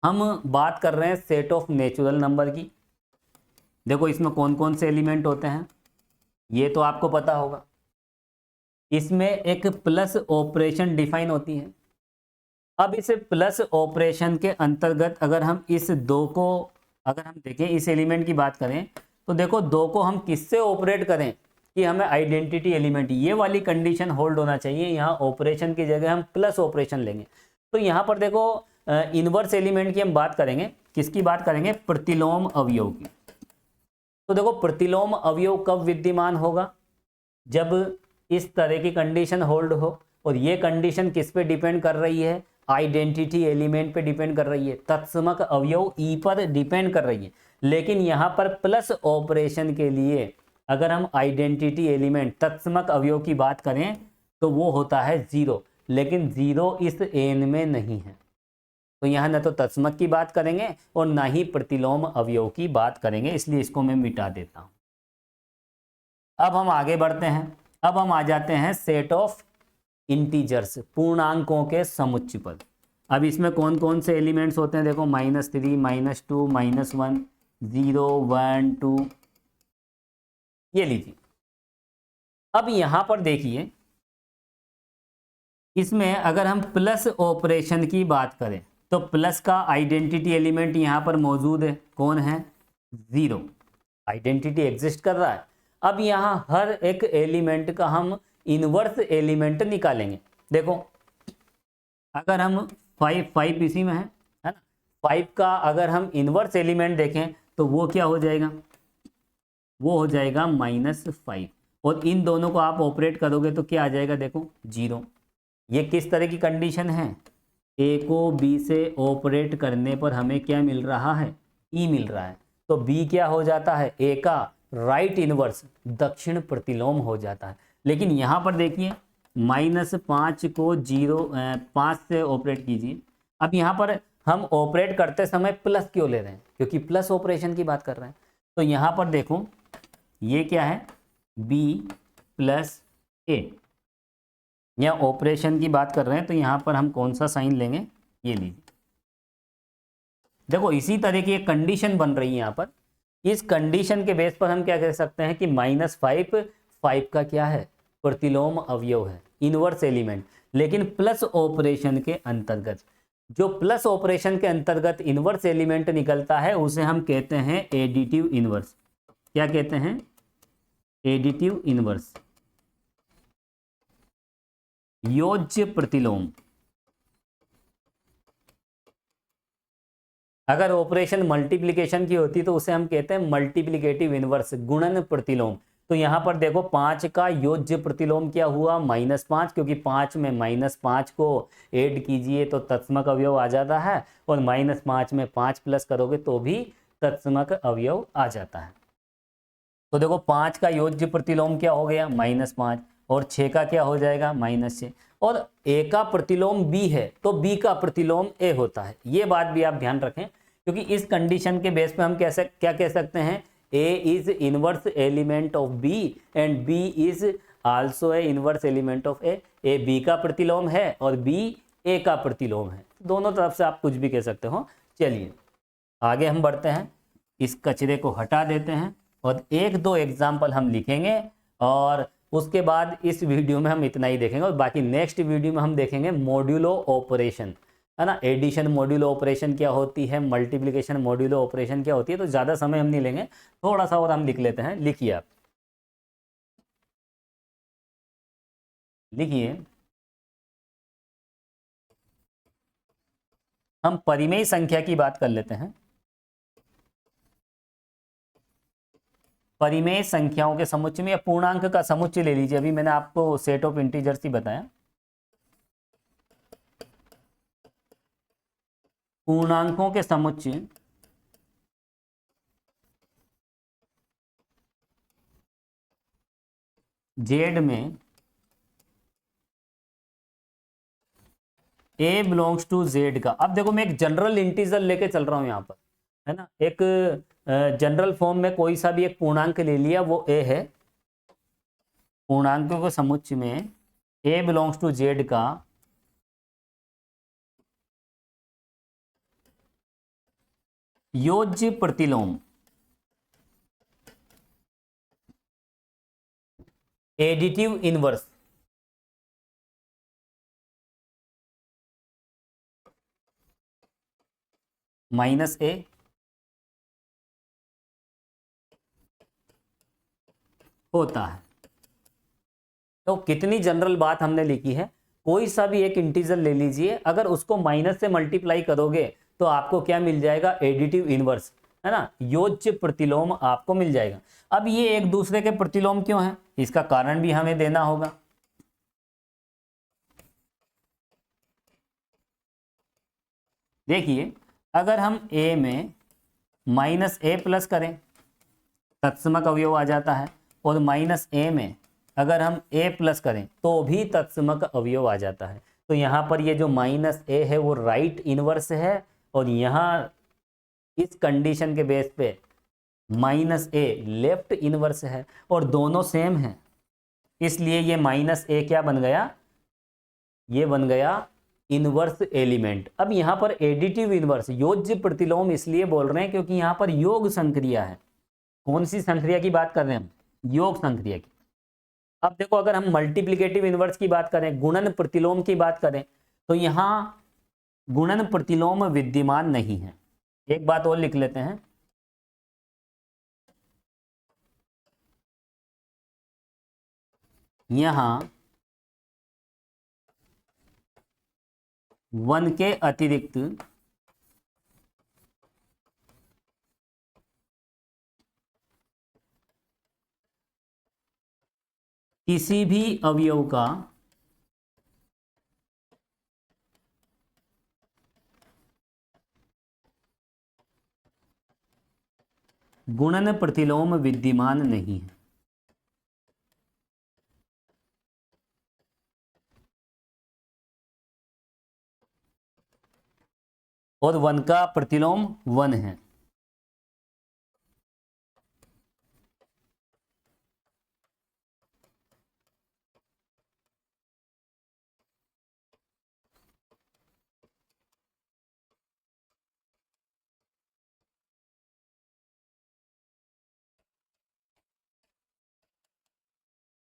हम बात कर रहे हैं सेट ऑफ नेचुरल नंबर की। देखो इसमें कौन कौन से एलिमेंट होते हैं ये तो आपको पता होगा। इसमें एक प्लस ऑपरेशन डिफाइन होती है। अब इस प्लस ऑपरेशन के अंतर्गत अगर हम इस दो को, अगर हम देखें इस एलिमेंट की बात करें तो देखो दो को हम किससे ऑपरेट करें कि हमें आइडेंटिटी एलिमेंट, ये वाली कंडीशन होल्ड होना चाहिए। यहाँ ऑपरेशन की जगह हम प्लस ऑपरेशन लेंगे। तो यहाँ पर देखो इनवर्स एलिमेंट की हम बात करेंगे, किसकी बात करेंगे, प्रतिलोम अवयव की। तो देखो प्रतिलोम अवयव कब विद्यमान होगा, जब इस तरह की कंडीशन होल्ड हो, और ये कंडीशन किस पे डिपेंड कर रही है, आइडेंटिटी एलिमेंट पे डिपेंड कर रही है, तत्समक अवयव ई पर डिपेंड कर रही है। लेकिन यहाँ पर प्लस ऑपरेशन के लिए अगर हम आइडेंटिटी एलिमेंट तत्समक अवयव की बात करें तो वो होता है 0, लेकिन 0 इस एन में नहीं है। तो यहाँ न तो तत्समक की बात करेंगे और ना ही प्रतिलोम अवयव की बात करेंगे, इसलिए इसको मैं मिटा देता हूँ। अब हम आगे बढ़ते हैं। अब हम आ जाते हैं सेट ऑफ इंटीजर्स, पूर्णांकों के समुच्चय पर। अब इसमें कौन कौन से एलिमेंट्स होते हैं, देखो -3, -2, -1, 0, 1, 2, ये लीजिए। अब यहाँ पर देखिए, इसमें अगर हम प्लस ऑपरेशन की बात करें तो प्लस का आइडेंटिटी एलिमेंट यहाँ पर मौजूद है, कौन है, 0, आइडेंटिटी एग्जिस्ट कर रहा है। अब यहाँ हर एक एलिमेंट का हम इनवर्स एलिमेंट निकालेंगे। देखो अगर हम 5 इसी में है ना, 5 का अगर हम इनवर्स एलिमेंट देखें तो वो क्या हो जाएगा, वो हो जाएगा -5, और इन दोनों को आप ऑपरेट करोगे तो क्या आ जाएगा, देखो 0। ये किस तरह की कंडीशन है, ए को बी से ऑपरेट करने पर हमें क्या मिल रहा है, ई मिल रहा है। तो बी क्या हो जाता है, ए का राइट इनवर्स दक्षिण प्रतिलोम हो जाता है। लेकिन यहाँ पर देखिए -5 को 5 से ऑपरेट कीजिए। अब यहाँ पर हम ऑपरेट करते समय प्लस क्यों ले रहे हैं, क्योंकि प्लस ऑपरेशन की बात कर रहे हैं। तो यहाँ पर देखो ये क्या है, बी प्लस ए, या ऑपरेशन की बात कर रहे हैं तो यहाँ पर हम कौन सा साइन लेंगे, ये लीजिए। देखो इसी तरह की एक कंडीशन बन रही है यहाँ पर। इस कंडीशन के बेस पर हम क्या कह सकते हैं कि -5 5 का क्या है, प्रतिलोम अवयव है, इनवर्स एलिमेंट। लेकिन प्लस ऑपरेशन के अंतर्गत, जो प्लस ऑपरेशन के अंतर्गत इनवर्स एलिमेंट निकलता है उसे हम कहते हैं एडिटिव इनवर्स। क्या कहते हैं, एडिटिव इनवर्स, योज्य प्रतिलोम। अगर ऑपरेशन मल्टीप्लिकेशन की होती तो उसे हम कहते हैं मल्टीप्लिकेटिव इनवर्स, गुणन प्रतिलोम। तो यहाँ पर देखो 5 का योज्य प्रतिलोम क्या हुआ, -5, क्योंकि 5 में -5 को ऐड कीजिए तो तत्समक अवयव आ जाता है, और -5 में 5 प्लस करोगे तो भी तत्समक अवयव आ जाता है। तो देखो 5 का योज्य प्रतिलोम क्या हो गया, -5, और 6 का क्या हो जाएगा, -6, और ए का प्रतिलोम बी है तो बी का प्रतिलोम ए होता है। ये बात भी आप ध्यान रखें, क्योंकि इस कंडीशन के बेस पे हम क्या कह सकते हैं, A is inverse element of B and B is also a inverse element of A. A B का प्रतिलोम है और बी ए का प्रतिलोम है, दोनों तरफ से आप कुछ भी कह सकते हो। चलिए आगे हम बढ़ते हैं, इस कचरे को हटा देते हैं और 1-2 एग्जाम्पल हम लिखेंगे, और उसके बाद इस वीडियो में हम इतना ही देखेंगे, और बाकी नेक्स्ट वीडियो में हम देखेंगे मॉड्यूलो ऑपरेशन, है ना। एडिशन मॉड्यूलो ऑपरेशन क्या होती है, मल्टीप्लिकेशन मॉड्यूलो ऑपरेशन क्या होती है। तो ज़्यादा समय हम नहीं लेंगे, थोड़ा सा और हम लिख लेते हैं। लिखिए आप, लिखिए, हम परिमेय संख्या की बात कर लेते हैं। परिमेय संख्याओं के समुच्चय में, या पूर्णांक का समुच्चय ले लीजिए। अभी मैंने आपको सेट ऑफ इंटीजर्स ही बताया। पूर्णांकों के समुच्चय जेड में ए बिलोंग्स टू जेड का। अब देखो मैं एक जनरल इंटीजर लेके चल रहा हूं यहाँ पर, है ना। एक जनरल फॉर्म में कोई सा भी एक पूर्णांक ले लिया, वो ए है। पूर्णांकों के समुच्चय में ए बिलोंग्स टू जेड का योज्य प्रतिलोम एडिटिव इनवर्स -a होता है। तो कितनी जनरल बात हमने लिखी है, कोई सा भी एक इंटीजर ले लीजिए, अगर उसको माइनस से मल्टीप्लाई करोगे तो आपको क्या मिल जाएगा, एडिटिव इनवर्स, है ना, योज्य प्रतिलोम आपको मिल जाएगा। अब ये एक दूसरे के प्रतिलोम क्यों है, इसका कारण भी हमें देना होगा। देखिए अगर हम a में -a प्लस करें तत्समक अवयव आ जाता है, और -a में अगर हम a प्लस करें तो भी तत्समक अवयव आ जाता है। तो यहाँ पर ये जो -a है वो राइट इनवर्स है, और यहाँ इस कंडीशन के बेस पे -a लेफ्ट इनवर्स है, और दोनों सेम है, इसलिए ये -a क्या बन गया, ये बन गया इनवर्स एलिमेंट। अब यहाँ पर एडिटिव इनवर्स योज्य प्रतिलोम इसलिए बोल रहे हैं क्योंकि यहाँ पर योग संक्रिया है। कौन सी संक्रिया की बात कर रहे हैं हम, योग संक्रिया की। अब देखो अगर हम मल्टीप्लिकेटिव इनवर्स की बात करें, गुणन प्रतिलोम की बात करें, तो यहाँ गुणन प्रतिलोम विद्यमान नहीं है। एक बात और लिख लेते हैं, यहाँ 1 के अतिरिक्त किसी भी अवयव का गुणन प्रतिलोम विद्यमान नहीं है। और 1 का प्रतिलोम 1 है।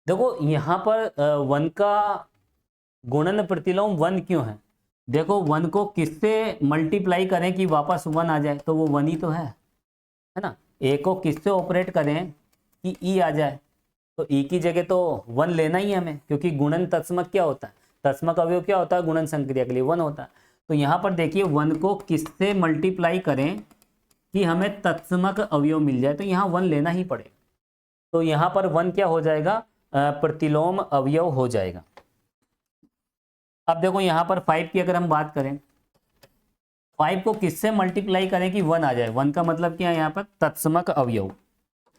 देखो यहां पर 1 का गुणन प्रतिलोम 1 क्यों है? देखो 1 को किससे मल्टीप्लाई करें कि वापस 1 आ जाए, तो वो 1 ही तो है ना। ए को किससे ऑपरेट करें कि ई आ जाए, तो ई की जगह तो 1 लेना ही है हमें, क्योंकि गुणन तत्समक क्या होता है, तत्समक अवयव क्या होता है गुणन संक्रिया के लिए 1 होता है। तो यहाँ पर देखिए 1 को किससे मल्टीप्लाई करें कि हमें तत्समक अवयव मिल जाए, तो यहाँ 1 लेना ही पड़ेगा। तो यहाँ पर 1 क्या हो जाएगा, प्रतिलोम अवयव हो जाएगा। अब देखो यहाँ पर 5 की अगर हम बात करें, 5 को किससे मल्टीप्लाई करें कि 1 आ जाए। 1 का मतलब क्या है यहाँ पर, तत्समक अवयव।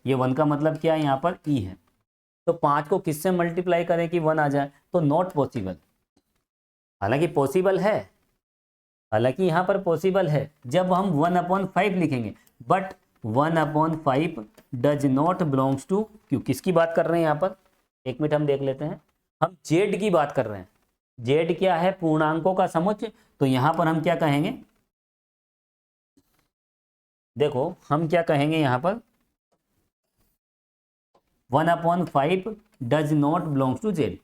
ये 1 का मतलब क्या है यहाँ पर, ई है। तो 5 को किससे मल्टीप्लाई करें कि 1 आ जाए, तो नॉट पॉसिबल। हालांकि पॉसिबल है, हालांकि यहाँ पर पॉसिबल है जब हम 1/5 लिखेंगे, but 1/5 does not belongs to Q. किसकी बात कर रहे हैं यहाँ पर, एक मिनट हम देख लेते हैं। हम जेड की बात कर रहे हैं। जेड क्या है, पूर्णांकों का समुच्चय। तो यहाँ पर हम क्या कहेंगे, देखो हम क्या कहेंगे यहाँ पर, 1/5 does not belongs to Z.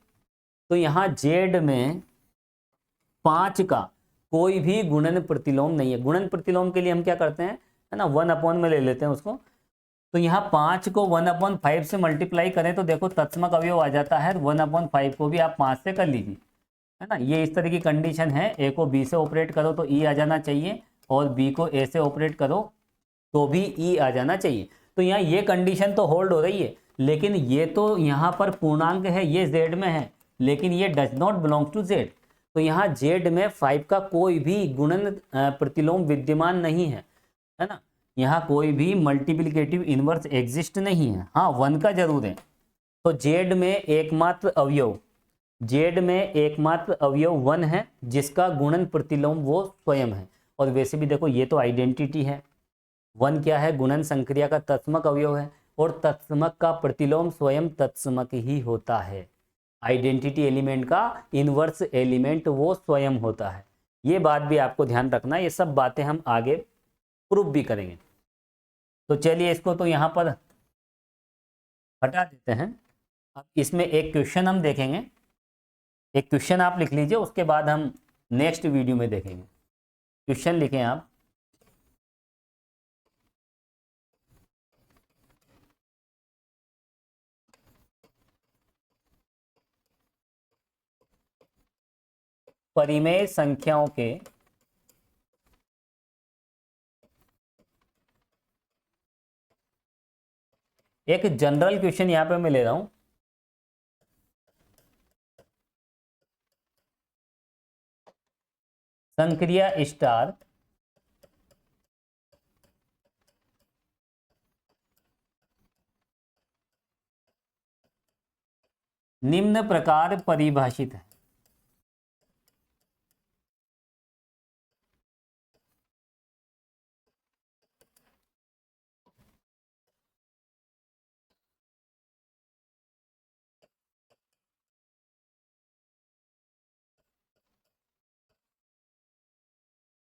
तो यहाँ जेड में 5 का कोई भी गुणन प्रतिलोम नहीं है। गुणन प्रतिलोम के लिए हम क्या करते हैं, है ना, 1 में ले लेते हैं उसको। तो यहाँ 5 को 1/5 से मल्टीप्लाई करें तो देखो तत्समक अवयव आ जाता है। 1/5 को भी आप 5 से कर लीजिए, है ना। ये इस तरह की कंडीशन है, ए को बी से ऑपरेट करो तो ई आ जाना चाहिए, और बी को ए से ऑपरेट करो तो भी ई आ जाना चाहिए। तो यहाँ ये कंडीशन तो होल्ड हो रही है, लेकिन ये तो यहाँ पर पूर्णांक है, ये जेड में है, लेकिन ये does not belong to Z. तो यहाँ जेड में 5 का कोई भी गुणन प्रतिलोम विद्यमान नहीं है ना। यहाँ कोई भी मल्टीप्लिकेटिव इनवर्स एग्जिस्ट नहीं है। हाँ 1 का जरूर है। तो जेड में एकमात्र अवयव, जेड में एकमात्र अवयव 1 है, जिसका गुणन प्रतिलोम वो स्वयं है। और वैसे भी देखो ये तो आइडेंटिटी है। 1 क्या है, गुणन संक्रिया का तत्समक अवयव है, और तत्समक का प्रतिलोम स्वयं तत्समक ही होता है। आइडेंटिटी एलिमेंट का इनवर्स एलिमेंट वो स्वयं होता है। ये बात भी आपको ध्यान रखना, ये सब बातें हम आगे प्रूव भी करेंगे। तो चलिए इसको तो यहाँ पर हटा देते हैं। अब इसमें एक क्वेश्चन हम देखेंगे, एक क्वेश्चन आप लिख लीजिए, उसके बाद हम नेक्स्ट वीडियो में देखेंगे। क्वेश्चन लिखें आप, परिमेय संख्याओं के एक जनरल क्वेश्चन यहाँ पे मैं ले रहा हूं। संक्रिया स्टार निम्न प्रकार परिभाषित है।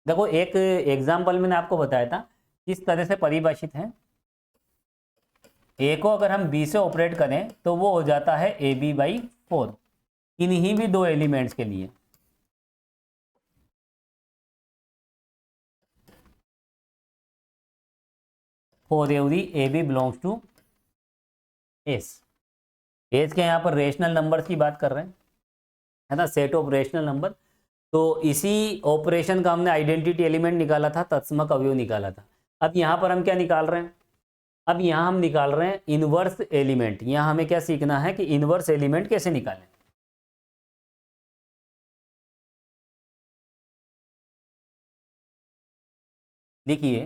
देखो एक एग्जाम्पल मैंने आपको बताया था किस तरह से परिभाषित है। ए को अगर हम बी से ऑपरेट करें तो वो हो जाता है AB/4, इन्हीं भी दो एलिमेंट्स के लिए। For every AB belongs to S. S के यहाँ पर रेशनल नंबर की बात कर रहे हैं, है ना, सेट ऑफ रेशनल नंबर। तो इसी ऑपरेशन का हमने आइडेंटिटी एलिमेंट निकाला था, तत्समक अवयव निकाला था। अब यहाँ पर हम क्या निकाल रहे हैं, अब यहाँ हम निकाल रहे हैं इनवर्स एलिमेंट। यहाँ हमें क्या सीखना है कि इनवर्स एलिमेंट कैसे निकालें। देखिए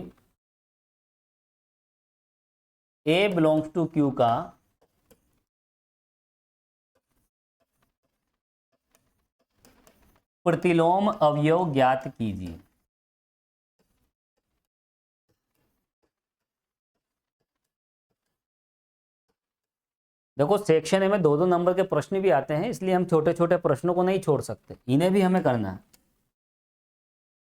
ए बिलोंग्स टू क्यू का प्रतिलोम अवयव ज्ञात कीजिए। देखो सेक्शन ए में 2-2 नंबर के प्रश्न भी आते हैं, इसलिए हम छोटे छोटे प्रश्नों को नहीं छोड़ सकते, इन्हें भी हमें करना है।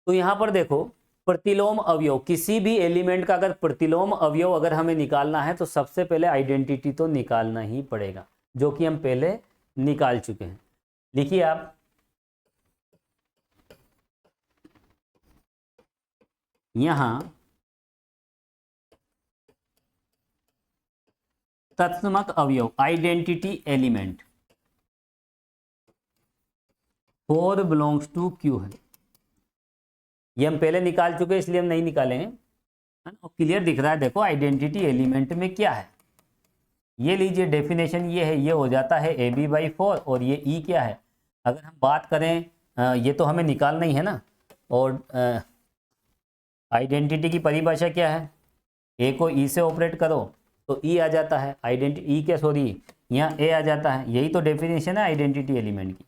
तो यहां पर देखो प्रतिलोम अवयव, किसी भी एलिमेंट का अगर प्रतिलोम अवयव अगर हमें निकालना है तो सबसे पहले आइडेंटिटी तो निकालना ही पड़ेगा, जो कि हम पहले निकाल चुके हैं। लिखिए आप, यहां तत्समक अवयव identity element 4 belongs to Q है। ये हम पहले निकाल चुके हैं इसलिए हम नहीं निकालेंगे, है ना। क्लियर दिख रहा है, देखो आइडेंटिटी एलिमेंट में क्या है। ये लीजिए डेफिनेशन, ये है, ये हो जाता है AB/4 और ये E क्या है। अगर हम बात करें ये तो हमें निकालना ही है ना, और आइडेंटिटी की परिभाषा क्या है, ए को ई से ऑपरेट करो तो ई आ जाता है, आइडेंटिटी ई क्या सॉरी यहाँ ए आ जाता है। यही तो डेफिनेशन है आइडेंटिटी एलिमेंट की।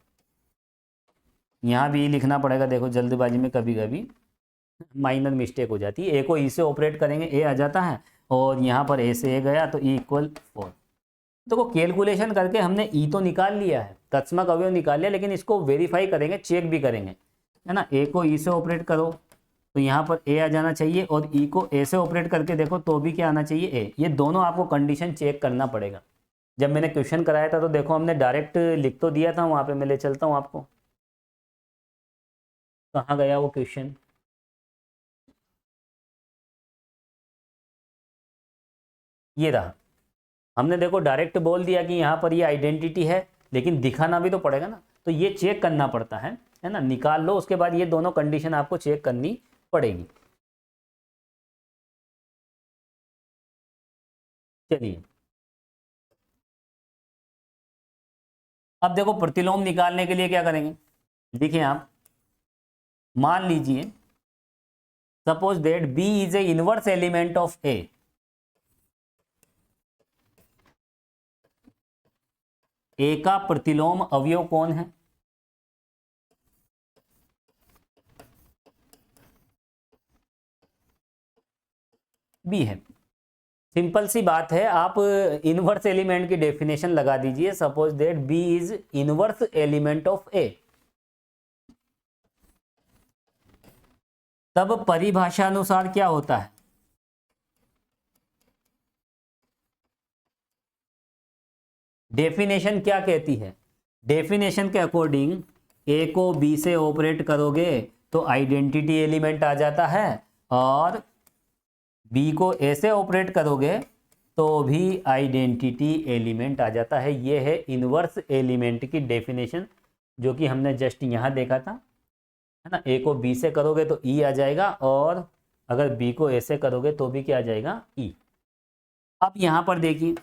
यहाँ भी लिखना पड़ेगा, देखो जल्दबाजी में कभी कभी माइनर मिस्टेक हो जाती है। ए को ई से ऑपरेट करेंगे ए आ जाता है, और यहाँ पर ए से ए गया तो ई इक्वल 4। देखो कैलकुलेशन करके हमने ई तो निकाल लिया है, तत्समक अवयव निकाल लिया, लेकिन इसको वेरीफाई करेंगे, चेक भी करेंगे, है ना। ए को ई से ऑपरेट करो तो यहाँ पर ए आ जाना चाहिए, और ई को ए से ऑपरेट करके देखो तो भी क्या आना चाहिए, ए। ये दोनों आपको कंडीशन चेक करना पड़ेगा। जब मैंने क्वेश्चन कराया था तो देखो हमने डायरेक्ट लिख तो दिया था, वहाँ पे मैं ले चलता हूँ आपको, कहाँ गया वो क्वेश्चन। ये रहा, हमने देखो डायरेक्ट बोल दिया कि यहाँ पर ये आइडेंटिटी है, लेकिन दिखाना भी तो पड़ेगा ना, तो ये चेक करना पड़ता है ना। निकाल लो, उसके बाद ये दोनों कंडीशन आपको चेक करनी पड़ेगी। चलिए अब देखो प्रतिलोम निकालने के लिए क्या करेंगे, देखिए आप, मान लीजिए suppose that B is a inverse element of A. A का प्रतिलोम अवयव कौन है, बी है। सिंपल सी बात है, आप इनवर्स एलिमेंट की डेफिनेशन लगा दीजिए, suppose that B is inverse element of A. तब परिभाषा अनुसार क्या होता है, डेफिनेशन क्या कहती है, डेफिनेशन के अकॉर्डिंग ए को बी से ऑपरेट करोगे तो आइडेंटिटी एलिमेंट आ जाता है, और बी को ए से ऑपरेट करोगे तो भी आइडेंटिटी एलिमेंट आ जाता है। ये है इनवर्स एलिमेंट की डेफिनेशन, जो कि हमने जस्ट यहाँ देखा था, है ना। ए को बी से करोगे तो ई आ जाएगा, और अगर बी को ए से करोगे तो भी क्या आ जाएगा, ई। अब यहाँ पर देखिए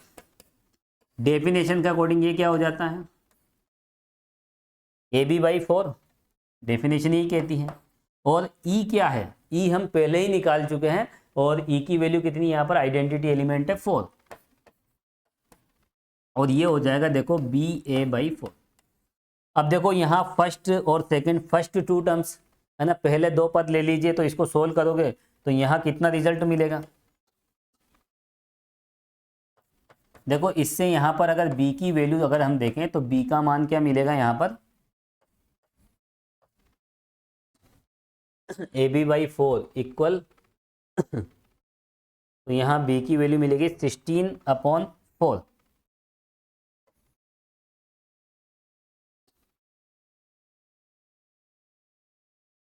डेफिनेशन के अकॉर्डिंग ये क्या हो जाता है, AB/4 डेफिनेशन ही कहती है, और ई क्या है, ई हम पहले ही निकाल चुके हैं, और ई की वैल्यू कितनी, यहाँ पर आइडेंटिटी एलिमेंट है 4, और ये हो जाएगा देखो BA/4। अब देखो यहाँ फर्स्ट और सेकंड, फर्स्ट 2 टर्म्स है ना, पहले 2 पद ले लीजिए, तो इसको सोल्व करोगे तो यहाँ कितना रिजल्ट मिलेगा, देखो इससे यहाँ पर अगर b की वैल्यू अगर हम देखें तो b का मान क्या मिलेगा यहाँ पर, AB/4 इक्वल तो यहाँ b की वैल्यू मिलेगी 16/4।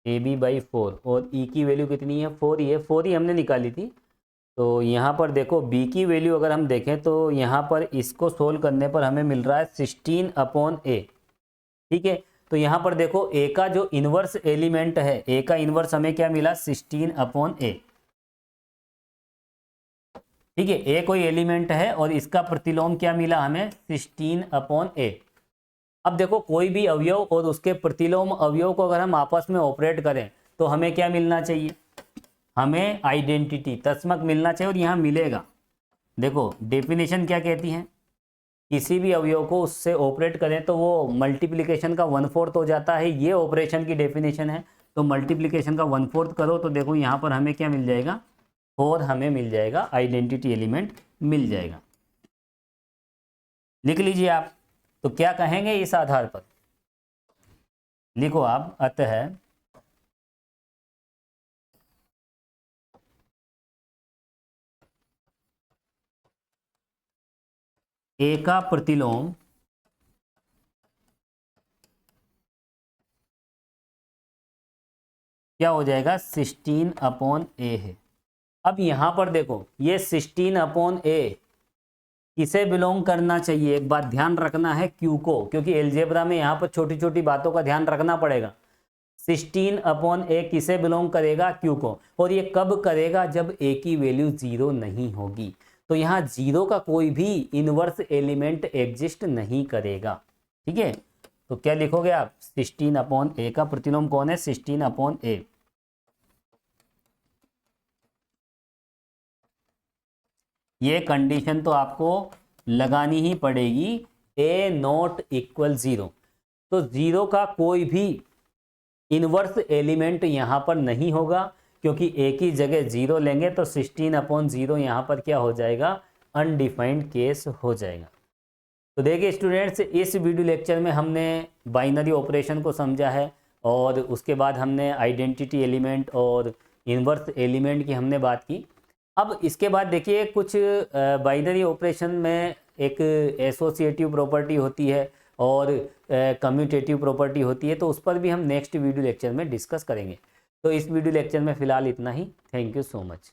AB/4 और e की वैल्यू कितनी है, 4 ही है, 4 ही हमने निकाली थी। तो यहाँ पर देखो b की वैल्यू अगर हम देखें तो यहाँ पर इसको सोल्व करने पर हमें मिल रहा है 16/a, ठीक है। तो यहाँ पर देखो a का जो इनवर्स एलिमेंट है, a का इनवर्स हमें क्या मिला, 16/a, ठीक है। a कोई एलिमेंट है और इसका प्रतिलोम क्या मिला हमें, 16/a। अब देखो कोई भी अवयव और उसके प्रतिलोम अवयव को अगर हम आपस में ऑपरेट करें तो हमें क्या मिलना चाहिए, हमें आइडेंटिटी तत्समक मिलना चाहिए, और यहाँ मिलेगा। देखो डेफिनेशन क्या कहती है, किसी भी अवयव को उससे ऑपरेट करें तो वो मल्टीप्लिकेशन का 1/4 हो जाता है, ये ऑपरेशन की डेफिनेशन है। तो मल्टीप्लिकेशन का 1/4 करो तो देखो यहाँ पर हमें क्या मिल जाएगा, 4 हमें मिल जाएगा, आइडेंटिटी एलिमेंट मिल जाएगा। लिख लीजिए आप, तो क्या कहेंगे इस आधार पर, लिखो आप, अतः ए का प्रतिलोम क्या हो जाएगा, 16/a है। अब यहां पर देखो ये 16/a किसे बिलोंग करना चाहिए, एक बात ध्यान रखना है, क्यू को, क्योंकि एलजेब्रा में यहाँ पर छोटी छोटी बातों का ध्यान रखना पड़ेगा। 16/a किसे बिलोंग करेगा, क्यू को। और ये कब करेगा, जब a की वैल्यू 0 नहीं होगी। तो यहाँ 0 का कोई भी इनवर्स एलिमेंट एग्जिस्ट नहीं करेगा। ठीक है, तो क्या लिखोगे आप, 16/a का प्रतिलोम कौन है, 16/a। ये कंडीशन तो आपको लगानी ही पड़ेगी, a नॉट इक्वल 0। तो 0 का कोई भी इनवर्स एलिमेंट यहाँ पर नहीं होगा, क्योंकि a की जगह 0 लेंगे तो 16/0 यहाँ पर क्या हो जाएगा, अनडिफाइंड केस हो जाएगा। तो देखिए स्टूडेंट्स, इस वीडियो लेक्चर में हमने बाइनरी ऑपरेशन को समझा है, और उसके बाद हमने आइडेंटिटी एलिमेंट और इनवर्स एलिमेंट की हमने बात की। अब इसके बाद देखिए कुछ बाइनरी ऑपरेशन में एक एसोसिएटिव प्रॉपर्टी होती है और कम्यूटेटिव प्रॉपर्टी होती है, तो उस पर भी हम नेक्स्ट वीडियो लेक्चर में डिस्कस करेंगे। तो इस वीडियो लेक्चर में फ़िलहाल इतना ही। Thank you so much.